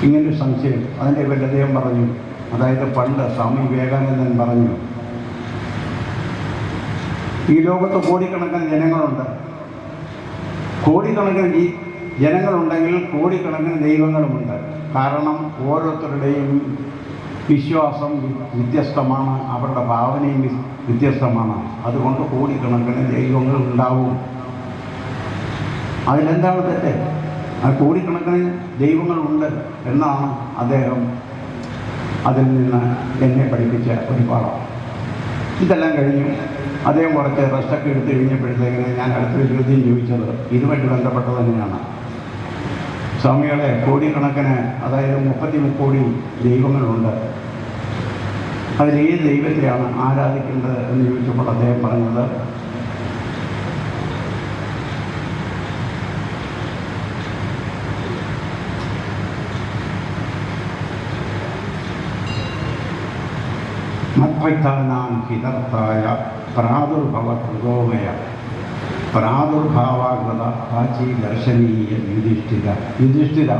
ഇങ്ങനൊരു സംശയം. അതിൻ്റെ പേരിൽ അദ്ദേഹം പറഞ്ഞു, അതായത് പണ്ട് സ്വാമി വിവേകാനന്ദൻ പറഞ്ഞു, ഈ ലോകത്ത് കോടിക്കണക്കിന് ജനങ്ങളുണ്ട്. കോടിക്കണക്കിന് ജനങ്ങളുണ്ടെങ്കിൽ കോടിക്കണക്കിന് ദൈവങ്ങളുമുണ്ട്. കാരണം ഓരോരുത്തരുടെയും വിശ്വാസം വ്യത്യസ്തമാണ്, അവരുടെ ഭാവനയും വ്യത്യസ്തമാണ്. അതുകൊണ്ട് കോടിക്കണക്കിന് ദൈവങ്ങൾ ഉണ്ടാവും. അതിലെന്താണ് തെറ്റ്? ആ കോടിക്കണക്കിന് ദൈവങ്ങളുണ്ട് എന്നാണ് അദ്ദേഹം അതിൽ നിന്ന് എന്നെ പഠിപ്പിച്ച ഒരു പാഠം. ഇതെല്ലാം കഴിഞ്ഞു അദ്ദേഹം കുറച്ച് റെസ്റ്റൊക്കെ എടുത്ത് കഴിഞ്ഞപ്പോഴത്തേക്കിന് ഞാൻ അടുത്തൊരു ചോദ്യം ചോദിച്ചത് ഇതുമായിട്ട് ബന്ധപ്പെട്ട് തന്നെയാണ്. സ്വാമികളെ, കോടിക്കണക്കിന്, അതായത് 30 കോടി ദൈവങ്ങളുണ്ട്, അതിലേത് ദൈവത്തെയാണ് ആരാധിക്കേണ്ടത് എന്ന് ചോദിച്ചപ്പോൾ അദ്ദേഹം പറഞ്ഞത് മത്വത്താനാം ഹിതർത്തായ പ്രാദുർഭവകൃതോവയ പ്രാദുർഭാവാകൃത കാചി ദർശനീയ യുധിഷ്ഠിര.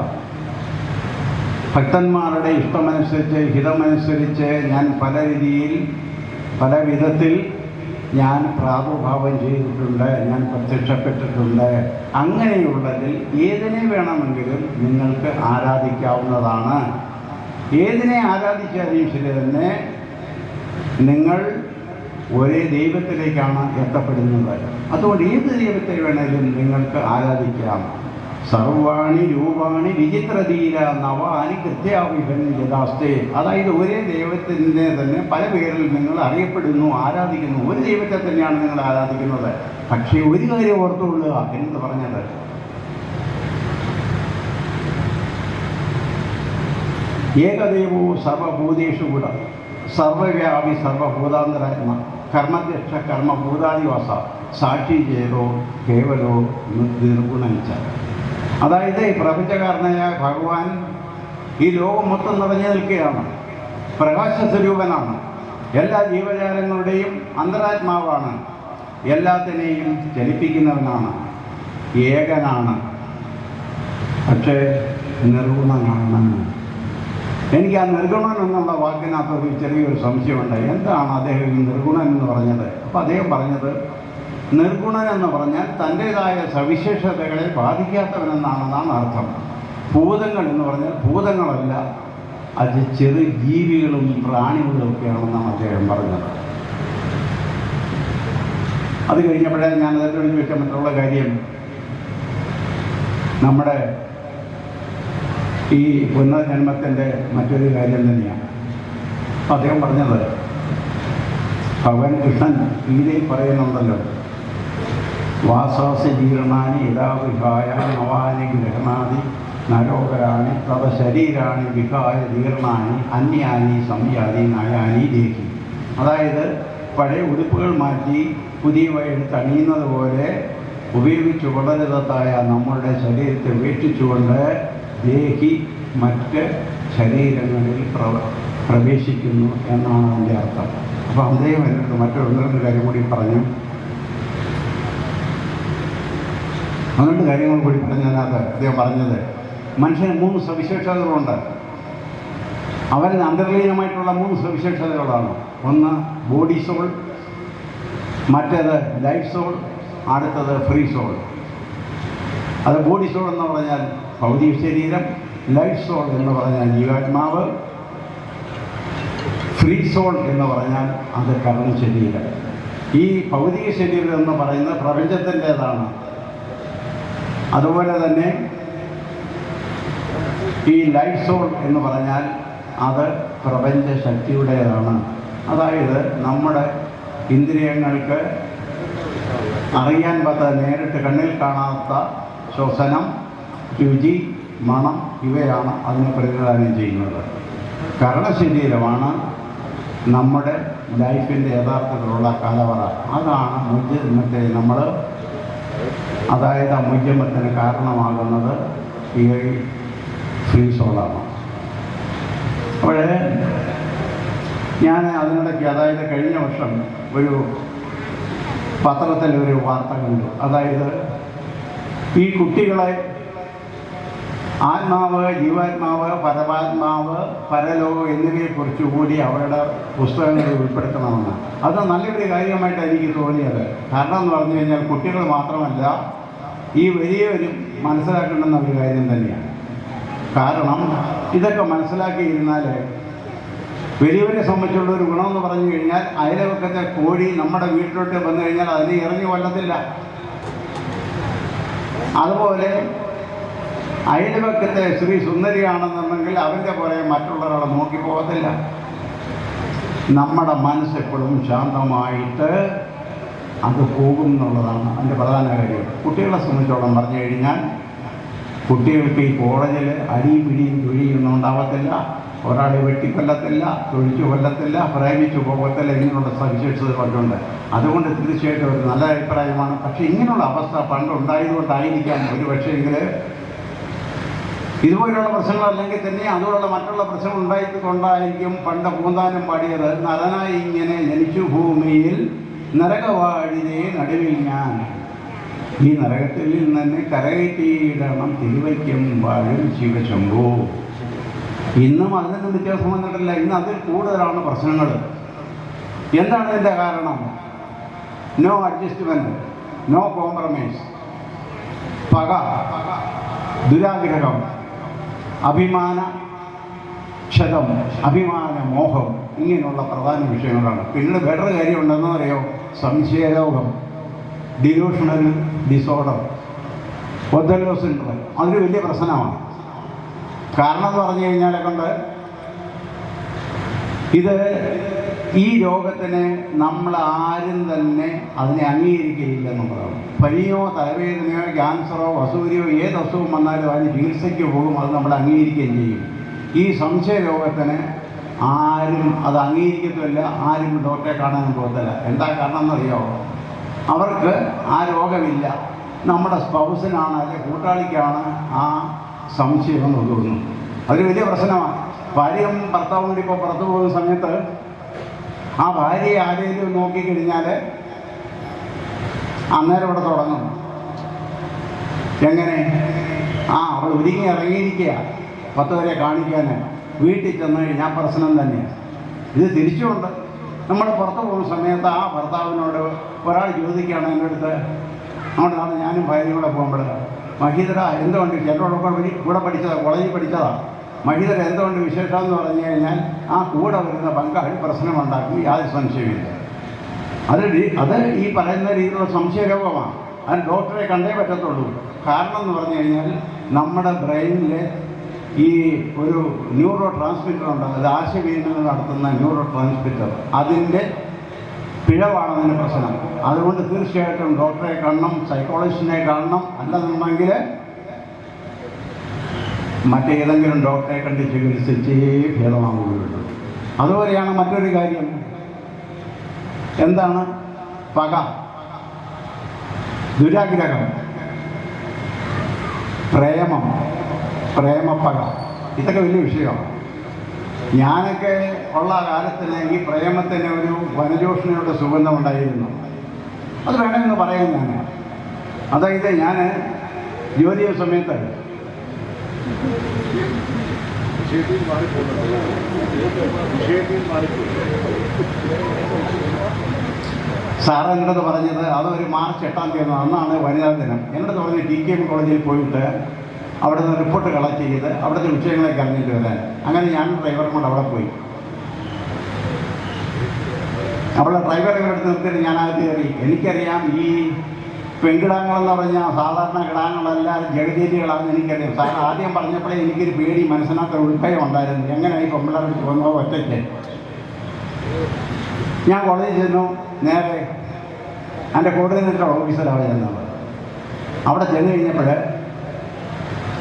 ഭക്തന്മാരുടെ ഇഷ്ടമനുസരിച്ച്, ഹിതമനുസരിച്ച് ഞാൻ പല രീതിയിൽ, പല വിധത്തിൽ ഞാൻ പ്രാദുർഭാവം ചെയ്തിട്ടുണ്ട്, ഞാൻ പ്രത്യക്ഷപ്പെട്ടിട്ടുണ്ട്. അങ്ങനെയുള്ളതിൽ ഏതിനെ വേണമെങ്കിലും നിങ്ങൾക്ക് ആരാധിക്കാവുന്നതാണ്. ഏതിനെ ആരാധിച്ചാലും ശരി തന്നെ നിങ്ങൾ ഒരേ ദൈവത്തിലേക്കാണ് എത്തപ്പെടുന്നത്. അതുകൊണ്ട് ഏത് ദൈവത്തെ വേണമെങ്കിലും നിങ്ങൾക്ക് ആരാധിക്കാം. സർവാണി രൂപാണി വിചിത്രധീര നവാനി കൃത്യാവിഭൻ യഥാസ്തേ. അതായത് ഒരേ ദൈവത്തിൻ്റെ തന്നെ പല പേരിൽ നിങ്ങൾ അറിയപ്പെടുന്നു, ആരാധിക്കുന്നു. ഒരു ദൈവത്തെ തന്നെയാണ് നിങ്ങൾ ആരാധിക്കുന്നത്. പക്ഷേ ഒരു കാര്യം ഓർത്തുകൊള്ളുക എന്ന് പറഞ്ഞത്, ഏകദൈവവും സർവഭൂതേഷു കൂട സർവവ്യാപി സർവഭൂതാന്തരാത്മ കർമ്മധ്യക്ഷ കർമ്മഭൂതാദിവാസ സാക്ഷി ചെയ്തോ കേവലോ നിർഗുണിച്ച. അതായത് ഈ പ്രപഞ്ചകാരനായ ഭഗവാൻ ഈ ലോകം മൊത്തം നിറഞ്ഞു നിൽക്കുകയാണ്. പ്രകാശസ്വരൂപനാണ്, എല്ലാ ജീവജാലങ്ങളുടെയും അന്തരാത്മാവാണ്, എല്ലാത്തിനെയും ചലിപ്പിക്കുന്നവനാണ്, ഏകനാണ്, പക്ഷേ നിർഗുണനാണ്. എനിക്ക് ആ നിർഗുണൻ എന്നുള്ള വാക്കിനകത്തൊരു ചെറിയൊരു സംശയമുണ്ട്. എന്താണ് അദ്ദേഹം ഈ നിർഗുണൻ എന്ന് പറഞ്ഞത്? അപ്പോൾ അദ്ദേഹം പറഞ്ഞത് നിർഗുണൻ എന്ന് പറഞ്ഞാൽ തൻ്റേതായ സവിശേഷതകളെ ബാധിക്കാത്തവനെന്നാണെന്നാണ് അർത്ഥം. ഭൂതങ്ങൾ എന്ന് പറഞ്ഞാൽ ഭൂതങ്ങളല്ല, അത് ചെറു ജീവികളും പ്രാണികളും ഒക്കെയാണെന്നാണ് അദ്ദേഹം പറഞ്ഞത്. അത് കഴിഞ്ഞപ്പോഴേ ഞാൻ അതിനോട് ചോദിച്ച മറ്റുള്ള കാര്യം, നമ്മുടെ ഈ പുനർജന്മത്തിൻ്റെ മറ്റൊരു കാര്യം തന്നെയാണ്. അദ്ദേഹം പറഞ്ഞത്, ഭഗവാൻ കൃഷ്ണൻ ഗീതയിൽ പറയുന്നുണ്ടല്ലോ, വാസാസി ജീർണാനി യഥാവിഹായ നവാനി ഗ്രഹണാതി നരോഗരാണി തവ ശരീരാണി വിഹായ ജീർണാനി അന്യാനി സംയാതി നയാനി ദേഹി. അതായത് പഴയ ഉടുപ്പുകൾ മാറ്റി പുതിയവയെടുത്ത് അണിയുന്നത് പോലെ ഉപയോഗിച്ച് വളരുന്നതായ നമ്മളുടെ ശരീരത്തെ ഉപേക്ഷിച്ചുകൊണ്ട് ദേഹി മറ്റ് ശരീരങ്ങളിൽ പ്രവേശിക്കുന്നു എന്നാണ് അതിൻ്റെ അർത്ഥം. അപ്പോൾ അദ്ദേഹം എന്നിട്ട് മറ്റൊരു കാര്യം കൂടി പറഞ്ഞു. അതുകൊണ്ട് കാര്യങ്ങൾ കൂടി പറഞ്ഞതിനകത്ത് അദ്ദേഹം പറഞ്ഞത്, മനുഷ്യന് 3 സവിശേഷതകളുണ്ട്. അവരിൽ അന്തർലീനമായിട്ടുള്ള 3 സവിശേഷതകളാണ്. ഒന്ന് ബോഡി സോൾ, മറ്റേത് ലൈഫ് സോൾ, അടുത്തത് ഫ്രീ സോൾ. അത് ബോഡി സോൾ എന്ന് പറഞ്ഞാൽ ഭൗതിക ശരീരം, ലൈഫ് സോൾ എന്ന് പറഞ്ഞാൽ ജീവാത്മാവ്, ഫ്രീ സോൾ എന്ന് പറഞ്ഞാൽ അത് കർമ്മ ശരീരം. ഈ ഭൗതിക ശരീരം എന്ന് പറയുന്നത് പ്രപഞ്ചത്തിൻ്റേതാണ്. അതുപോലെ തന്നെ ഈ ലൈഫ് സോൾ എന്ന് പറഞ്ഞാൽ അത് പ്രപഞ്ച ശക്തിയുടേതാണ്. അതായത് നമ്മുടെ ഇന്ദ്രിയങ്ങൾക്ക് അറിയാൻ പറ്റാത്ത, നേരിട്ട് കണ്ണിൽ കാണാത്ത ശ്വസനം, രുചി, മണം ഇവയാണ് അതിനെ പ്രതിനിധാനം ചെയ്യുന്നത്. കർണശരീരമാണ് നമ്മുടെ ലൈഫിൻ്റെ യഥാർത്ഥത്തിലുള്ള കലവറ. അതാണ് മുജ്ജന്മത്തെ നമ്മൾ, അതായത് ആ മുജ്ജന്മത്തിന് കാരണമാകുന്നത് ഈ ഫ്രീ സോളാണ്. അപ്പോൾ ഞാൻ അതിനിടയ്ക്ക്, അതായത് കഴിഞ്ഞ വർഷം ഒരു പത്രത്തിലൊരു വാർത്ത കണ്ടു. അതായത് ഈ കുട്ടികളെ ആത്മാവ്, ജീവാത്മാവ്, പരമാത്മാവ്, പരലോകം എന്നിവയെക്കുറിച്ച് കൂടി അവരുടെ പുസ്തകങ്ങളിൽ ഉൾപ്പെടുത്തണമെന്ന്. അത് നല്ലൊരു കാര്യമായിട്ട് എനിക്ക് തോന്നിയത്. കാരണം എന്ന് പറഞ്ഞു കഴിഞ്ഞാൽ കുട്ടികൾ മാത്രമല്ല, ഈ വലിയവരും മനസ്സിലാക്കേണ്ടുന്ന ഒരു കാര്യം തന്നെയാണ്. കാരണം ഇതൊക്കെ മനസ്സിലാക്കിയിരുന്നാൽ വലിയവരെ സംബന്ധിച്ചുള്ള ഒരു ഗുണമെന്ന് പറഞ്ഞു കഴിഞ്ഞാൽ, അയൽവക്കത്തെ കോഴി നമ്മുടെ വീട്ടിലോട്ട് വന്നു കഴിഞ്ഞാൽ അതിനെ ഇറങ്ങി കൊല്ലത്തില്ല. അതുപോലെ അയൽവക്കത്തെ സ്ത്രീ സുന്ദരിയാണെന്നുണ്ടെങ്കിൽ അവൻ്റെ പുറകെ മറ്റുള്ളവരെ നോക്കി പോകത്തില്ല. നമ്മുടെ മനസ്സെപ്പോഴും ശാന്തമായിട്ട് അത് പോകും എന്നുള്ളതാണ് അതിൻ്റെ പ്രധാന കാര്യം. കുട്ടികളെ സംബന്ധിച്ചോളം പറഞ്ഞു കഴിഞ്ഞാൽ കുട്ടികൾക്ക് ഈ കോളേജിൽ അടിയും പിടിയും തൊഴിയൊന്നും ഉണ്ടാവത്തില്ല, ഒരാളെ വെട്ടിക്കൊല്ലത്തില്ല, തൊഴിച്ചു കൊല്ലത്തില്ല, പ്രേമിച്ചു പോകത്തില്ല, ഇങ്ങനെയുള്ള സവിശേഷതകളൊക്കെയുണ്ട്. അതുകൊണ്ട് തീർച്ചയായിട്ടും ഒരു നല്ല അഭിപ്രായമാണ്. പക്ഷേ ഇങ്ങനെയുള്ള അവസ്ഥ പണ്ടുണ്ടായതുകൊണ്ടായിരിക്കാം ഒരു പക്ഷേങ്കിൽ ഇതുപോലുള്ള പ്രശ്നങ്ങൾ അല്ലെങ്കിൽ തന്നെ അതുപോലുള്ള മറ്റുള്ള പ്രശ്നങ്ങൾ ഉണ്ടായിക്കൊണ്ടായിരിക്കും പണ്ട് പൂന്താനം പാടിയത്, നരനായി ഇങ്ങനെ ജനിച്ചു ഭൂമിയിൽ നരകവാഴിതേ നടുവിൽ ഞാൻ, ഈ നരകത്തിൽ നിന്ന് തന്നെ കരകയറ്റിയിടണം തിരുവയ്ക്കും വാഴും ശിവശംഭു. ഇന്നും അതിനൊന്നും വ്യത്യാസം വന്നിട്ടില്ല. ഇന്ന് അതിൽ കൂടുതലാണ് പ്രശ്നങ്ങൾ. എന്താണ് ഇതിൻ്റെ കാരണം? നോ അഡ്ജസ്റ്റ്മെൻറ്റ്, നോ കോംപ്രമൈസ്, പക, ദുരാഗ്രഹം, അഭിമാന ക്ഷതം, അഭിമാന മോഹം, ഇങ്ങനെയുള്ള പ്രധാന വിഷയങ്ങളാണ്. പിന്നീട് വേറൊരു കാര്യം ഉണ്ടെന്ന് അറിയോ? സംശയരോഗം, ഡിലൂഷണൽ ഡിസോർഡർ, ഒതല്ലോ സിൻഡ്രോം. അതൊരു വലിയ പ്രശ്നമാണ്. കാരണം എന്ന് പറഞ്ഞു കഴിഞ്ഞാൽ കൊണ്ട് ഇത് ഈ രോഗത്തിന് നമ്മൾ ആരും തന്നെ അതിനെ അംഗീകരിക്കുകയില്ല എന്നുള്ളതാണ്. പനിയോ തലവേദനയോ ക്യാൻസറോ അസൂരിയോ ഏത് അസുഖം വന്നാലും അതിന് ചികിത്സയ്ക്ക് പോകും, അത് നമ്മൾ അംഗീകരിക്കുകയും ചെയ്യും. ഈ സംശയ രോഗത്തിന് ആരും അത് അംഗീകരിക്കത്തില്ല, ആരും ഡോക്ടറെ കാണാനും പോകത്തില്ല. എന്താ കാരണം എന്നറിയോ? അവർക്ക് ആ രോഗമില്ല, നമ്മുടെ സ്പൗസിനാണ് അല്ലെങ്കിൽ കൂട്ടാളിക്കാണ് ആ സംശയം എന്ന് തോന്നുന്നു. അതൊരു വലിയ പ്രശ്നമാണ്. ഭാര്യയും ഭർത്താവും കൂടി ഇപ്പോൾ പുറത്തു പോകുന്ന സമയത്ത് ആ ഭാര്യയെ ആരെങ്കിലും നോക്കിക്കഴിഞ്ഞാൽ അന്നേരം ഇവിടെ തുടങ്ങും. എങ്ങനെ? അവൾ ഒരുങ്ങി ഇറങ്ങിയിരിക്കുക 10 വരെ കാണിക്കാൻ, വീട്ടിൽ ചെന്ന് കഴിഞ്ഞാൽ പ്രശ്നം തന്നെ. ഇത് തിരിച്ചുകൊണ്ട് നമ്മൾ പുറത്തു പോകുന്ന സമയത്ത് ആ ഭർത്താവിനോട് ഒരാൾ ചോദിക്കുകയാണ് എൻ്റെ അടുത്ത്, അതുകൊണ്ടാണ് ഞാനും ഭാര്യയും കൂടെ പോകുമ്പോൾ, മഹീന്ദ്ര എന്തുകൊണ്ട്, ചിലരോടൊക്കെ കൂടെ പഠിച്ചതാണ്, കോളേജിൽ പഠിച്ചതാണ്, മഹീന്ദ്ര എന്തുകൊണ്ട് വിശേഷം എന്ന് പറഞ്ഞു കഴിഞ്ഞാൽ ആ കൂടെ വരുന്ന പങ്കാളി പ്രശ്നമുണ്ടാക്കും, യാതൊരു സംശയമില്ല. അത് ഈ പറയുന്ന രീതിയിലുള്ള സംശയരോഗമാണ്. അത് ഡോക്ടറെ കണ്ടേ പറ്റത്തുള്ളൂ. കാരണം എന്ന് പറഞ്ഞു കഴിഞ്ഞാൽ നമ്മുടെ ബ്രെയിനിൽ ഈ ഒരു ന്യൂറോ ട്രാൻസ്മിറ്റർ ഉണ്ട്, അത് ആശയവിനിമയം നടത്തുന്ന ന്യൂറോ ട്രാൻസ്മിറ്റർ, അതിൻ്റെ പിഴവാണ് അതിൻ്റെ പ്രശ്നം. അതുകൊണ്ട് തീർച്ചയായിട്ടും ഡോക്ടറെ കാണണം, സൈക്കോളജിസ്റ്റിനെ കാണണം. അല്ലെന്നുണ്ടെങ്കിൽ മറ്റേതെങ്കിലും ഡോക്ടറെ കണ്ട് ചികിത്സിച്ചേ ഭേദമാകുകയുള്ളൂ. അതുപോലെയാണ് മറ്റൊരു കാര്യം. എന്താണ്? പക, ദുരാഗ്രഹം, പ്രേമം, പ്രേമപ്പക, ഇതൊക്കെ വലിയ വിഷയമാണ്. ഞാനൊക്കെ ഉള്ള കാലത്തിന് ഈ പ്രേമത്തിന് ഒരു വനജോഷണയുടെ സുഗന്ധം ഉണ്ടായിരുന്നു. അത് വേണമെന്ന് പറയാം ഞാൻ. അതായത് ഞാൻ ജോലി ചെയ്യുന്ന സമയത്ത് സാറ് എന്നോട് പറഞ്ഞത് അതൊരു മാർച്ച് 8-ാം തീയതി, അന്നാണ് വനിതാ ദിനം. എന്നോട് പറഞ്ഞ് TKM കോളേജിൽ പോയിട്ട് അവിടെ നിന്ന് റിപ്പോർട്ട് കളക്ട് ചെയ്ത് അവിടുത്തെ വിഷയങ്ങളൊക്കെ അറിഞ്ഞിട്ട് വരാൻ. അങ്ങനെ ഞാൻ ഡ്രൈവറും കൊണ്ട് അവിടെ പോയി. അവിടെ ഡ്രൈവറെ എടുത്ത് നിർത്തിയിട്ട് ഞാൻ ആദ്യം കയറി. എനിക്കറിയാം ഈ പെൺകിടാങ്ങളെന്ന് പറഞ്ഞാൽ സാധാരണ കിടാങ്ങളല്ല, ജഗതീതികളാണെന്ന് എനിക്കറിയാം. സാർ ആദ്യം പറഞ്ഞപ്പോഴേ എനിക്കൊരു പേടി, മനസ്സിനകത്ത് ഉൾഭയം ഉണ്ടായിരുന്നു. എങ്ങനെയായി പെമ്പിള്ളേർക്ക് പോകുന്നോ ഒറ്റയ്ക്ക്. ഞാൻ കോളേജിൽ ചെന്നു. നേരെ എൻ്റെ കോർഡിനേറ്റർ ഓഫീസറാണ് ചെന്നത്. അവിടെ ചെന്ന് കഴിഞ്ഞപ്പോൾ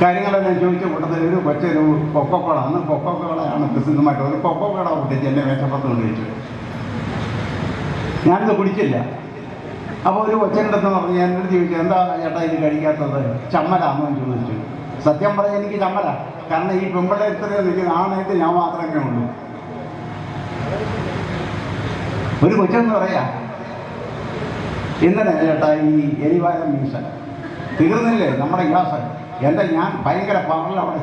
കാര്യങ്ങളെല്ലാം ചോദിച്ച കൂട്ടത്തിൽ ഒരു കൊച്ചൊരു കൊക്കോക്കോള, അന്ന് കൊക്കോക്കോളയാണ് പ്രസിദ്ധമായിട്ട്, ഒരു കൊക്കോക്കോള കുട്ടിച്ച് എൻ്റെ മേശപ്പുറത്ത് കൊണ്ട് വെച്ചു. ഞാനിത് കുടിച്ചില്ല. അപ്പോൾ ഒരു കൊച്ചൻ്റെ അടുത്ത് പറഞ്ഞ് എന്നോട് ചോദിച്ചു, എന്താ ചേട്ടാ ഇത് കഴിക്കാത്തത്, ചമ്മലാണെന്ന് ചോദിച്ചു. സത്യം പറഞ്ഞാൽ എനിക്ക് ചമ്മല. കാരണം ഈ പെമ്പിളെ ഇത്രയും നിൽക്കുന്ന ആണായിട്ട് ഞാൻ മാത്രമേ ഉള്ളൂ. ഒരു കൊച്ചെന്ന് പറയാ, എന്തിനാ ചേട്ടാ ഈ എരിവാരം മീശ തീർന്നില്ലേ നമ്മുടെ ഗ്യാസ്? ഞാൻ ഭയങ്കര പവറിൽ അവിടെ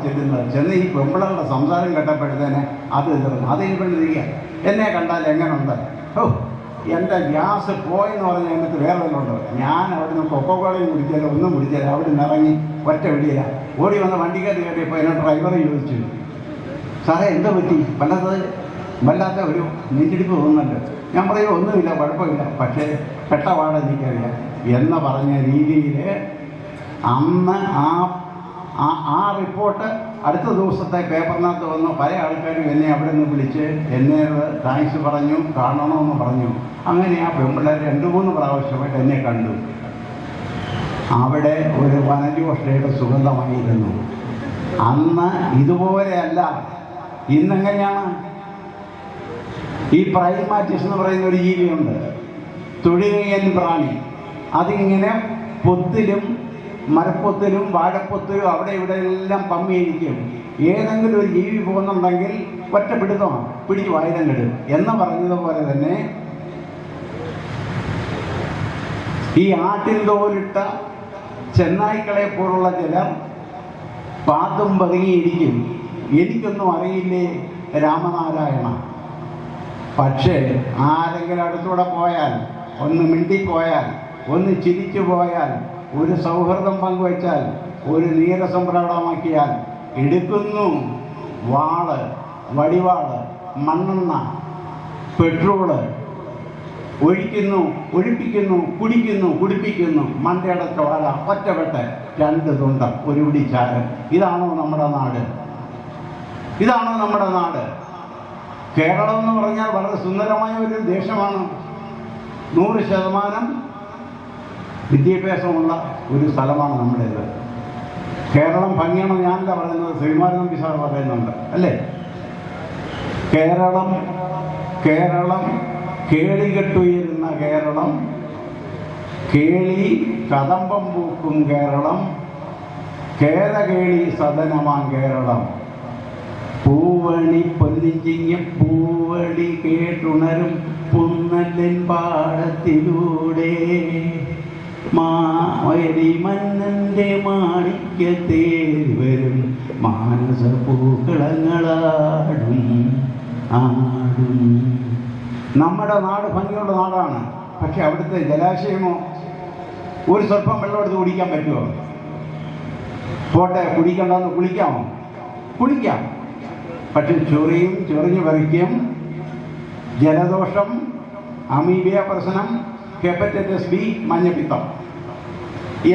ചെന്ന് ഈ പെമ്പിളകളുടെ സംസാരം കേട്ടപ്പോഴത്തേനെ അത് തീർന്നു. അത് കഴിഞ്ഞിരിക്കുക എന്നെ കണ്ടാൽ എങ്ങനെയുണ്ട്? എൻ്റെ ഗ്യാസ് പോയെന്ന് പറഞ്ഞാൽ എന്നിട്ട് വേറെ വല്ലതുണ്ടോ? ഞാൻ അവിടെ നിന്ന് കൊക്കോക്കോളയും കുടിച്ചാലും ഒന്നും കുടിച്ചാലും അവിടെ നിന്ന് ഇറങ്ങി ഒറ്റ വെടിയില്ല. ഓടി വന്ന് വണ്ടിക്കകത്ത് കയറിയപ്പോൾ എന്നോട് ഡ്രൈവറെ ചോദിച്ചു, സാറേ എന്താ പറ്റി? വല്ലാത്ത ഒരു നെഞ്ചിടിപ്പ് തോന്നുന്നുണ്ട്. ഞാൻ പറയും ഒന്നുമില്ല, കുഴപ്പമില്ല, പക്ഷേ പെട്ടപാടെ എനിക്കറിയാം എന്ന് പറഞ്ഞ രീതിയിൽ അന്ന് ആ റിപ്പോർട്ട് അടുത്ത ദിവസത്തെ പേപ്പറിനകത്ത് വന്നു. പല ആൾക്കാരും എന്നെ അവിടെ നിന്ന് വിളിച്ച് എന്നെ താങ്ക്സ് പറഞ്ഞു, കാണണമെന്ന് പറഞ്ഞു. അങ്ങനെ ആ പെൺപിള്ളേർ 2-3 പ്രാവശ്യമായിട്ട് എന്നെ കണ്ടു. അവിടെ ഒരു വനജോഷയുടെ സുഗന്ധമായിരുന്നു. അന്ന് ഇതുപോലെയല്ല. ഇന്നെങ്ങനെയാണ്? ഈ പ്രൈമാറ്റിസ് എന്ന് പറയുന്ന ഒരു ജീവിയുണ്ട്, തൊഴികയൻ പ്രാണി. അതിങ്ങനെ പൊത്തിലും മരപ്പൊത്തിലും വാഴപ്പൊത്തിലും അവിടെ ഇവിടെ എല്ലാം പമ്മിയിരിക്കും. ഏതെങ്കിലും ഒരു ജീവി പോകുന്നുണ്ടെങ്കിൽ ഒറ്റപ്പിടുത്തമാണ്, പിടിച്ച് വായുധം കെടും എന്ന് പറഞ്ഞതുപോലെ തന്നെ ഈ ആട്ടിൻ തോലിട്ട ചെന്നായ്ക്കളെ പോലുള്ള ചിലർ പാത്തും പതുങ്ങിയിരിക്കും. എനിക്കൊന്നും അറിയില്ലേ രാമനാരായണ. പക്ഷേ ആരെങ്കിലും അടുത്തൂടെ പോയാൽ, ഒന്ന് മിണ്ടിപ്പോയാൽ, ഒന്ന് ചിരിച്ചു പോയാൽ, ഒരു സൗഹൃദം പങ്കുവച്ചാൽ, ഒരു നീരസം പ്രകടമാക്കിയാൽ എടുക്കുന്നു വാള്, വടിവാള്, മണ്ണെണ്ണ, പെട്രോള്, ഒഴിക്കുന്നു, ഒഴിപ്പിക്കുന്നു, കുടിക്കുന്നു, കുടിപ്പിക്കുന്നു. മണ്ടയടച്ച വാഴ, ഒറ്റപ്പെട്ട് 2 തുണ്ടം, ഒരു പിടി ചാരം. ഇതാണോ നമ്മുടെ നാട്? ഇതാണോ നമ്മുടെ നാട്? കേരളം എന്ന് പറഞ്ഞാൽ വളരെ സുന്ദരമായ ഒരു ദേശമാണ്. 100% വിദ്യാഭ്യാസമുള്ള ഒരു സ്ഥലമാണ് നമ്മുടേത്. കേരളം ഭംഗിയാണെന്ന് ഞാനല്ല പറയുന്നത്, ശ്രീമാൻ നമ്പി സാർ പറയുന്നുണ്ട് അല്ലേ? കേരളം കേളികെട്ടുയരുന്ന കേരളം, കേളി കദംബം പൂക്കും കേരളം, കേരകേളി സദനമാം കേരളം. പൂവണി പൊന്നിഞ്ചിങ്ങ പൂവടി കേട്ടുണരും പുന്നല്ലൻ പാടത്തിലൂടെ, മാവരി മന്നന്റെ മാണിക്യത്തേരി വരും മാനസ പൂക്കളങ്ങളാടും ആടും. നമ്മുടെ നാട് ഭംഗിയുള്ള നാടാണ്. പക്ഷെ അവിടുത്തെ ജലാശയമോ? ഒരു സ്വല്പം വെള്ളം എടുത്ത് കുടിക്കാൻ പറ്റുമോ? പോട്ടെ, കുടിക്കണ്ടെന്ന് കുളിക്കാമോ? കുളിക്കാം. പക്ഷെ ചൊറിഞ്ഞു പറിക്കും. ജലദോഷം, അമീബിയ പ്രശ്നം, ഹെപ്പറ്റൈറ്റിസ് ബി, മഞ്ഞപ്പിത്തം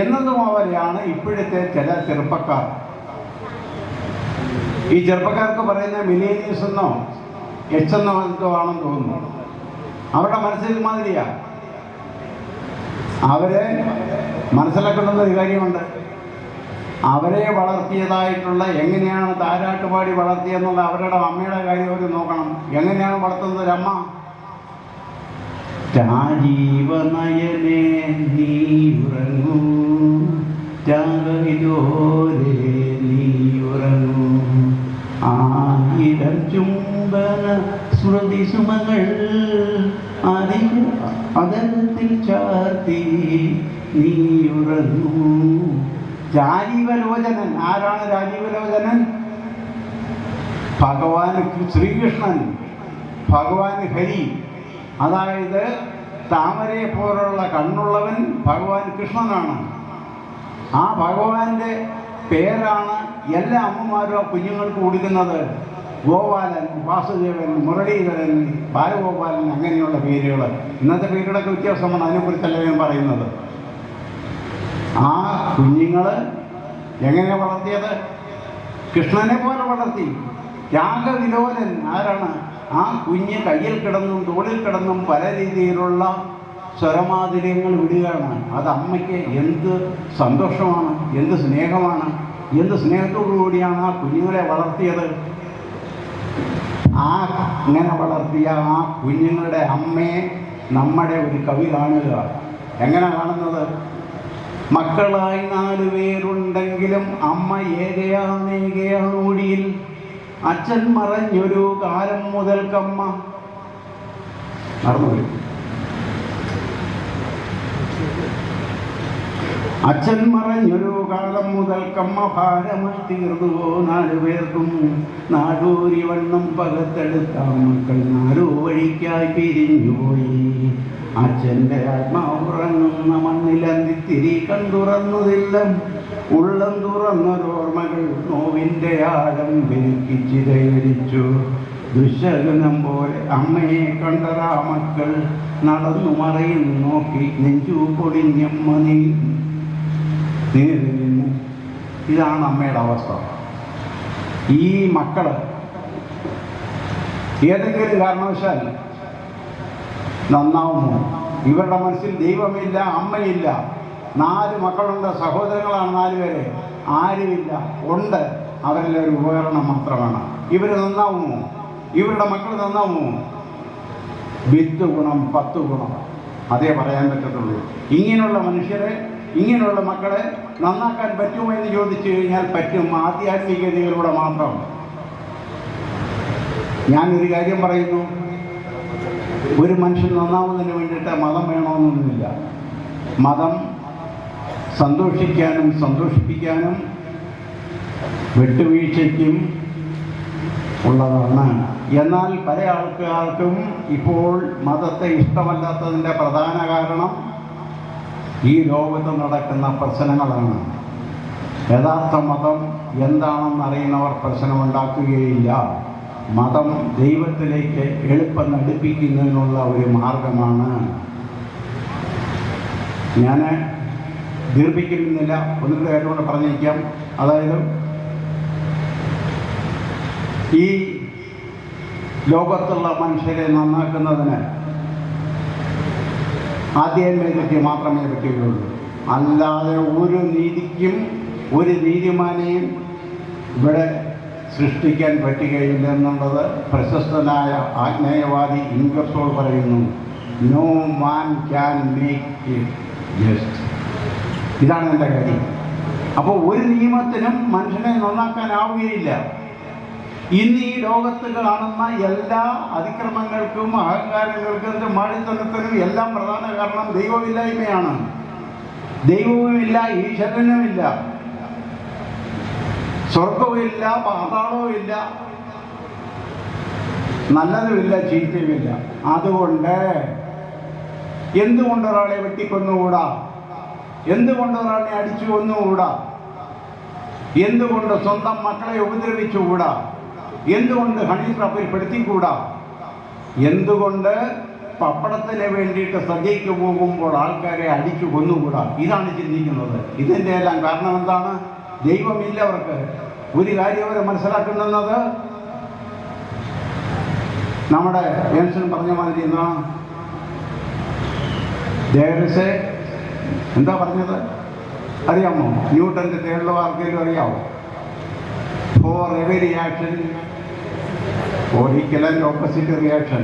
എന്നതുപോലെയാണ് ഇപ്പോഴത്തെ ചില ചെറുപ്പക്കാർ. ഈ ചെറുപ്പക്കാർക്ക് പറയുന്ന മിലേനിയൽസ് എന്നോ എച്ചെന്നോ ആണെന്ന് തോന്നുന്നു. അവരുടെ മനസ്സിൽ മാതിരിയാ. അവരെ മനസ്സിലാക്കേണ്ടുന്ന ഒരു കാര്യമുണ്ട്. അവരെ വളർത്തിയതായിട്ടുള്ള, എങ്ങനെയാണ് താരാട്ടുപാടി വളർത്തിയെന്നുള്ള അവരുടെ അമ്മയുടെ കാര്യം അവർ നോക്കണം. എങ്ങനെയാണ് വളർത്തുന്നത് ഒരമ്മ? രാജീവനയനേ നീ ഉറങ്ങൂ, ചാകയിലോരേ നീ ഉറങ്ങൂ, 1000 ചുംബന സ്മൃതി സുമകൾ അതരത്തിൽ ചാർത്തി നീ ഉറങ്ങൂ. രാജീവലോചനൻ. ആരാണ് രാജീവലോചനൻ? ഭഗവാൻ ശ്രീകൃഷ്ണൻ, ഭഗവാൻ ഹരി. അതായത് താമരയെ പോലുള്ള കണ്ണുള്ളവൻ ഭഗവാൻ കൃഷ്ണനാണ്. ആ ഭഗവാന്റെ പേരാണ് എല്ലാ അമ്മമാരും ആ കുഞ്ഞുങ്ങൾക്ക് കൊടുക്കുന്നത്. ഗോപാലൻ, വാസുദേവൻ, മുരളീധരൻ, ബാലഗോപാലൻ, അങ്ങനെയുള്ള പേരുകൾ. ഇന്നത്തെ പേരുകളൊക്കെ വ്യത്യാസമാണ്. അതിനെക്കുറിച്ചല്ല ഞാൻ പറയുന്നത്. ആ കുഞ്ഞുങ്ങൾ എങ്ങനെയാണ് വളർത്തിയത്? കൃഷ്ണനെ പോലെ വളർത്തി. ത്യാഗവിലോലൻ ആരാണ്? ആ കുഞ്ഞ് കയ്യിൽ കിടന്നും തോളിൽ കിടന്നും പല രീതിയിലുള്ള സ്വരമാധുര്യങ്ങൾ വിടുകയാണ്. അത് അമ്മയ്ക്ക് എന്ത് സന്തോഷമാണ്, എന്ത് സ്നേഹമാണ്, എന്ത് സ്നേഹത്തോടു കൂടിയാണ് ആ കുഞ്ഞുങ്ങളെ വളർത്തിയത്. ഇങ്ങനെ വളർത്തിയ ആ കുഞ്ഞുങ്ങളുടെ അമ്മയെ നമ്മുടെ ഒരു കവി കാണുക. എങ്ങനെ കാണുന്നത്? മക്കളായി 4 പേരുണ്ടെങ്കിലും അമ്മ ഏകയാണ് ഒടിയിൽ, അച്ഛൻ മറഞ്ഞൊരു കാലം മുതൽക്കമ്മ മറന്നുപോയി. അച്ഛൻ മറഞ്ഞൊരു കാലം മുതൽക്കമ്മ ഭാരമായി തീർന്നുവോ 4 പേർക്കും. നാടൂരി വണ്ണം പകത്തെടുത്ത മക്കൾ 4 വഴിക്കായി പിരിഞ്ഞുപോയി. അച്ഛൻ്റെ ആത്മാവുറങ്ങുന്ന മണ്ണിലന്തിത്തിരി കണ്ടുറന്നതില്ല. ഉള്ളം തുറന്നൊരോർമ്മകൾ നോവിൻ്റെ ആഴം പെരുക്കിച്ചിതയടിച്ചു. ദുശകനം പോലെ അമ്മയെ കണ്ടറാ മക്കൾ നടന്നു മറയും നോക്കി നെഞ്ചു പൊടിഞ്ഞമ്മ നീറിനിന്നു. ഇതാണ് അമ്മയുടെ അവസ്ഥ. ഈ മക്കൾ ഏതെങ്കിലും കാരണവശാൽ നന്നാവുമോ? ഇവരുടെ മനസ്സിൽ ദൈവമില്ല, അമ്മയില്ല. 4 മക്കളുണ്ട്, സഹോദരങ്ങളാണ് 4 പേര്. ആരുമില്ല, ഉണ്ട്, അവരെല്ലാം ഒരു ഉപകരണം മാത്രമാണ്. ഇവർ നന്നാവുമോ? ഇവരുടെ മക്കൾ നന്നാവുമോ? 10 ഗുണം 10 ഗുണം അതേ പറയാൻ പറ്റത്തുള്ളൂ. ഇങ്ങനെയുള്ള മനുഷ്യരെ, ഇങ്ങനെയുള്ള മക്കളെ നന്നാക്കാൻ പറ്റുമോ എന്ന് ചോദിച്ചു കഴിഞ്ഞാൽ പറ്റും, ആധ്യാത്മികതയിലൂടെ മാത്രം. ഞാനൊരു കാര്യം പറയുന്നു, ഒരു മനുഷ്യൻ നന്നാവുന്നതിന് വേണ്ടിയിട്ട് മതം വേണമെന്നൊന്നുമില്ല. മതം സന്തോഷിക്കാനും സന്തോഷിപ്പിക്കാനും വിട്ടുവീഴ്ചയ്ക്കും ഉള്ളതാണ്. എന്നാൽ പല ആൾക്കാർക്കും ഇപ്പോൾ മതത്തെ ഇഷ്ടമല്ലാത്തതിൻ്റെ പ്രധാന കാരണം ഈ ലോകത്ത് നടക്കുന്ന പ്രശ്നങ്ങളാണ്. യഥാർത്ഥ മതം എന്താണെന്ന് അറിയുന്നവർ പ്രശ്നമുണ്ടാക്കുകയില്ല. മതം ദൈവത്തിലേക്ക് എളുപ്പം അടുപ്പിക്കുന്നതിനുള്ള ഒരു മാർഗമാണ്. ഞാൻ ദീർഘിക്കുന്നില്ല, ഒന്നിൻ്റെ കാര്യം കൊണ്ട് പറഞ്ഞിരിക്കാം. അതായത് ഈ ലോകത്തുള്ള മനുഷ്യരെ നന്നാക്കുന്നതിന് ആധ്യാത്മികതയ്ക്ക് മാത്രമേ പറ്റുകയുള്ളൂ. അല്ലാതെ ഒരു നീതിക്കും ഒരു നീതിമാനെയും ഇവിടെ സൃഷ്ടിക്കാൻ പറ്റുകയില്ലെന്നുള്ളത് പ്രശസ്തനായ ആജ്ഞേയവാദി ഇംഗർസോൾ പറയുന്നു. No man can make it just. ഇതാണ് എൻ്റെ കാര്യം. അപ്പോൾ ഒരു നിയമത്തിനും മനുഷ്യനെ നന്നാക്കാനാവുകയില്ല. ഇന്ന് ഈ ലോകത്ത് കാണുന്ന എല്ലാ അതിക്രമങ്ങൾക്കും അഹങ്കാരങ്ങൾക്കും മാടിത്തനത്തിനും എല്ലാം പ്രധാന കാരണം ദൈവമില്ലായ്മയാണ്. ദൈവവുമില്ല, ഈശ്വരനുമില്ല, സ്വർഗവുമില്ല, പാതാളവുമില്ല, നല്ലതുമില്ല, ചീത്തയുമില്ല. അതുകൊണ്ട് എന്തുകൊണ്ട് ഒരാളെ വെട്ടിക്കൊന്നുകൂടാ? എന്തുകൊണ്ട് ഒരാളെ അടിച്ചു കൊന്നുകൂടാ? എന്തുകൊണ്ട് സ്വന്തം മക്കളെ ഉപദ്രവിച്ചുകൂടാ? എന്തുകൊണ്ട് ഹണി ട്രാപ്പിൽ പെടുത്തിക്കൂടാ? എന്തുകൊണ്ട് പപ്പടത്തിന് വേണ്ടിയിട്ട് സദ്യയ്ക്ക് പോകുമ്പോൾ ആൾക്കാരെ അടിച്ചു കൊന്നുകൂടാ? ഇതാണ് ചിന്തിക്കുന്നത്. ഇതിൻ്റെ എല്ലാം കാരണം എന്താണ്? ദൈവമില്ല അവർക്ക്. ഒരു കാര്യം അവർ മനസ്സിലാക്കുന്നത്, നമ്മുടെ ജെൻസൺ പറഞ്ഞ മാതിരി എന്താണ്, എന്താ പറഞ്ഞത് അറിയാമോ? ന്യൂട്ടൻ്റെ തേളിലോ ആർക്കെങ്കിലും അറിയാമോ? For every action equal and opposite reaction.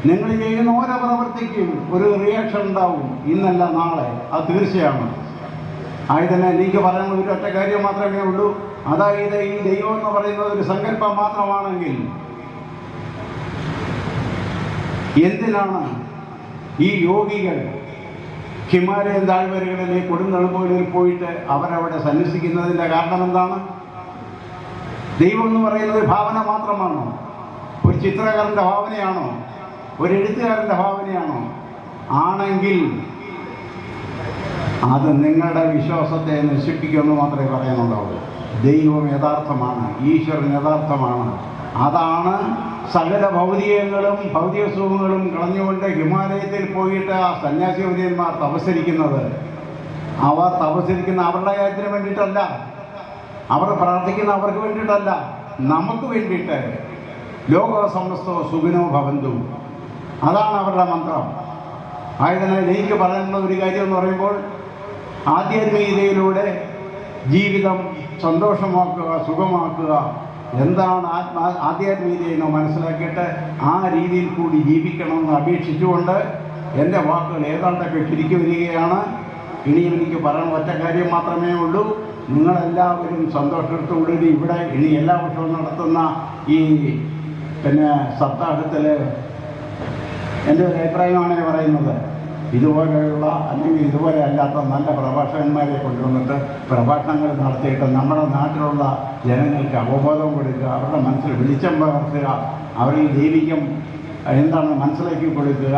നിങ്ങൾ ചെയ്യുന്ന ഓരോ പ്രവൃത്തിക്കും ഒരു റിയാക്ഷൻ ഉണ്ടാവും, ഇന്നല്ല നാളെ, അത് തീർച്ചയാണ്. ആയതിനെ എനിക്ക് പറയാനുള്ള ഒരു ഒറ്റ കാര്യം മാത്രമേ ഉള്ളൂ. അതായത് ഈ ദൈവം എന്ന് പറയുന്നത് ഒരു സങ്കല്പം മാത്രമാണെങ്കിൽ എന്തിനാണ് ഈ യോഗികൾ ഹിമാലയൻ താഴ്വരകളിലെ കൊടുങ്ങണുകളിൽ പോയിട്ട് അവരവിടെ സന്യസിക്കുന്നതിൻ്റെ കാരണം എന്താണ്? ദൈവം എന്ന് പറയുന്നത് ഒരു ഭാവന മാത്രമാണോ? ഒരു ചിത്രകാരൻ്റെ ഭാവനയാണോ? ഒരു എഴുത്തുകാരൻ്റെ ഭാവനയാണോ? ആണെങ്കിൽ അത് നിങ്ങളുടെ വിശ്വാസത്തെ നശിപ്പിക്കുമെന്ന് മാത്രമേ പറയാനുണ്ടാവൂ. ദൈവം യഥാർത്ഥമാണ്, ഈശ്വരൻ യഥാർത്ഥമാണ്. അതാണ് സകല ഭൗതികങ്ങളും ഭൗതിക സുഖങ്ങളും കളഞ്ഞുകൊണ്ട് ഹിമാലയത്തിൽ പോയിട്ട് ആ സന്യാസിവര്യന്മാർ തപസ്സരിക്കുന്നത്. അവർ തപസ്സരിക്കുന്ന അവരുടെ കാര്യത്തിന് വേണ്ടിയിട്ടല്ല, അവർ പ്രാർത്ഥിക്കുന്ന അവർക്ക് വേണ്ടിയിട്ടല്ല, നമുക്ക് വേണ്ടിയിട്ട്. ലോക സമസ്തോ സുഖിനോ ഭവന്തു, അതാണ് അവരുടെ മന്ത്രം. ആയതിനാൽ എനിക്ക് പറയാനുള്ള ഒരു കാര്യം എന്ന് പറയുമ്പോൾ, ആധ്യാത്മികതയിലൂടെ ജീവിതം സന്തോഷമാക്കുക, സുഖമാക്കുക, എന്താണ് ആധ്യാത്മികതയെന്നോ മനസ്സിലാക്കിയിട്ട് ആ രീതിയിൽ കൂടി ജീവിക്കണമെന്ന് അപേക്ഷിച്ചുകൊണ്ട് എൻ്റെ വാക്കുകൾ ഏതാണ്ടൊക്കെ ചുരുക്കി വരികയാണ്. ഇനിയും എനിക്ക് പറയാൻ ഒറ്റ കാര്യം മാത്രമേ ഉള്ളൂ. നിങ്ങളെല്ലാവരും സന്തോഷത്തോടുകൂടി ഇവിടെ ഇനി എല്ലാ വർഷവും നടത്തുന്ന ഈ സപ്താഹത്തിൽ എൻ്റെ ഒരു അഭിപ്രായമാണ് പറയുന്നത്. ഇതുപോലെയുള്ള അല്ലെങ്കിൽ ഇതുപോലെ അല്ലാത്ത നല്ല പ്രഭാഷകന്മാരെ കൊണ്ടുവന്നിട്ട് പ്രഭാഷണങ്ങൾ നടത്തിയിട്ട് നമ്മുടെ നാട്ടിലുള്ള ജനങ്ങൾക്ക് അവബോധം കൊടുക്കുക, അവരുടെ മനസ്സിൽ വെളിച്ചം പകർത്തുക, അവരിൽ ദൈവികം എന്താണ് മനസ്സിലാക്കി കൊടുക്കുക.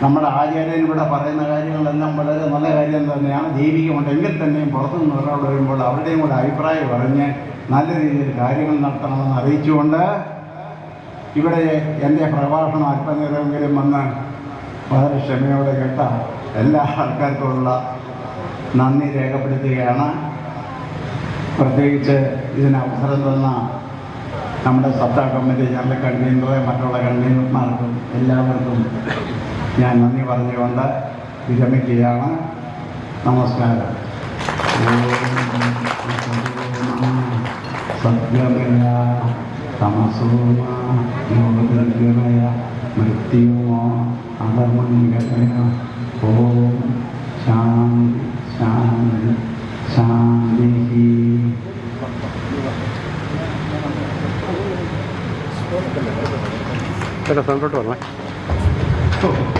നമ്മുടെ ആചാര്യൻ ഇവിടെ പറയുന്ന കാര്യങ്ങളെല്ലാം വളരെ നല്ല കാര്യം തന്നെയാണ്. ദൈവികമുണ്ടെങ്കിൽ തന്നെയും പുറത്തുനിന്ന് ഒരാൾ വരുമ്പോൾ അവരുടെയും കൂടെ അഭിപ്രായം പറഞ്ഞ് നല്ല രീതിയിൽ കാര്യങ്ങൾ നടത്തണമെന്ന് അറിയിച്ചുകൊണ്ട് ഇവിടെ എൻ്റെ പ്രഭാഷണം അല്പനേരമെങ്കിലും വന്ന് വളരെ ക്ഷമയോടെ കേട്ട എല്ലാ ആൾക്കാർക്കുമുള്ള നന്ദി രേഖപ്പെടുത്തുകയാണ്. പ്രത്യേകിച്ച് ഇതിന് അവസരം തന്ന നമ്മുടെ സത്താ കമ്മിറ്റി ജനറൽ കൺവീനറെ മറ്റുള്ള കൺവീനർമാർക്കും എല്ലാവർക്കും ഞാൻ നന്ദി പറഞ്ഞുകൊണ്ട് വിരമിക്കുകയാണ്. നമസ്കാരം. സത്യമയ തമസോമ ജ്യോതിർഗമയ മൃത്യുമോ അധമംഗമയ. ഓം ശാന്തി ശാന്തി ശാന്തി. ഫ്രണ്ടോട്ട് വരണേ.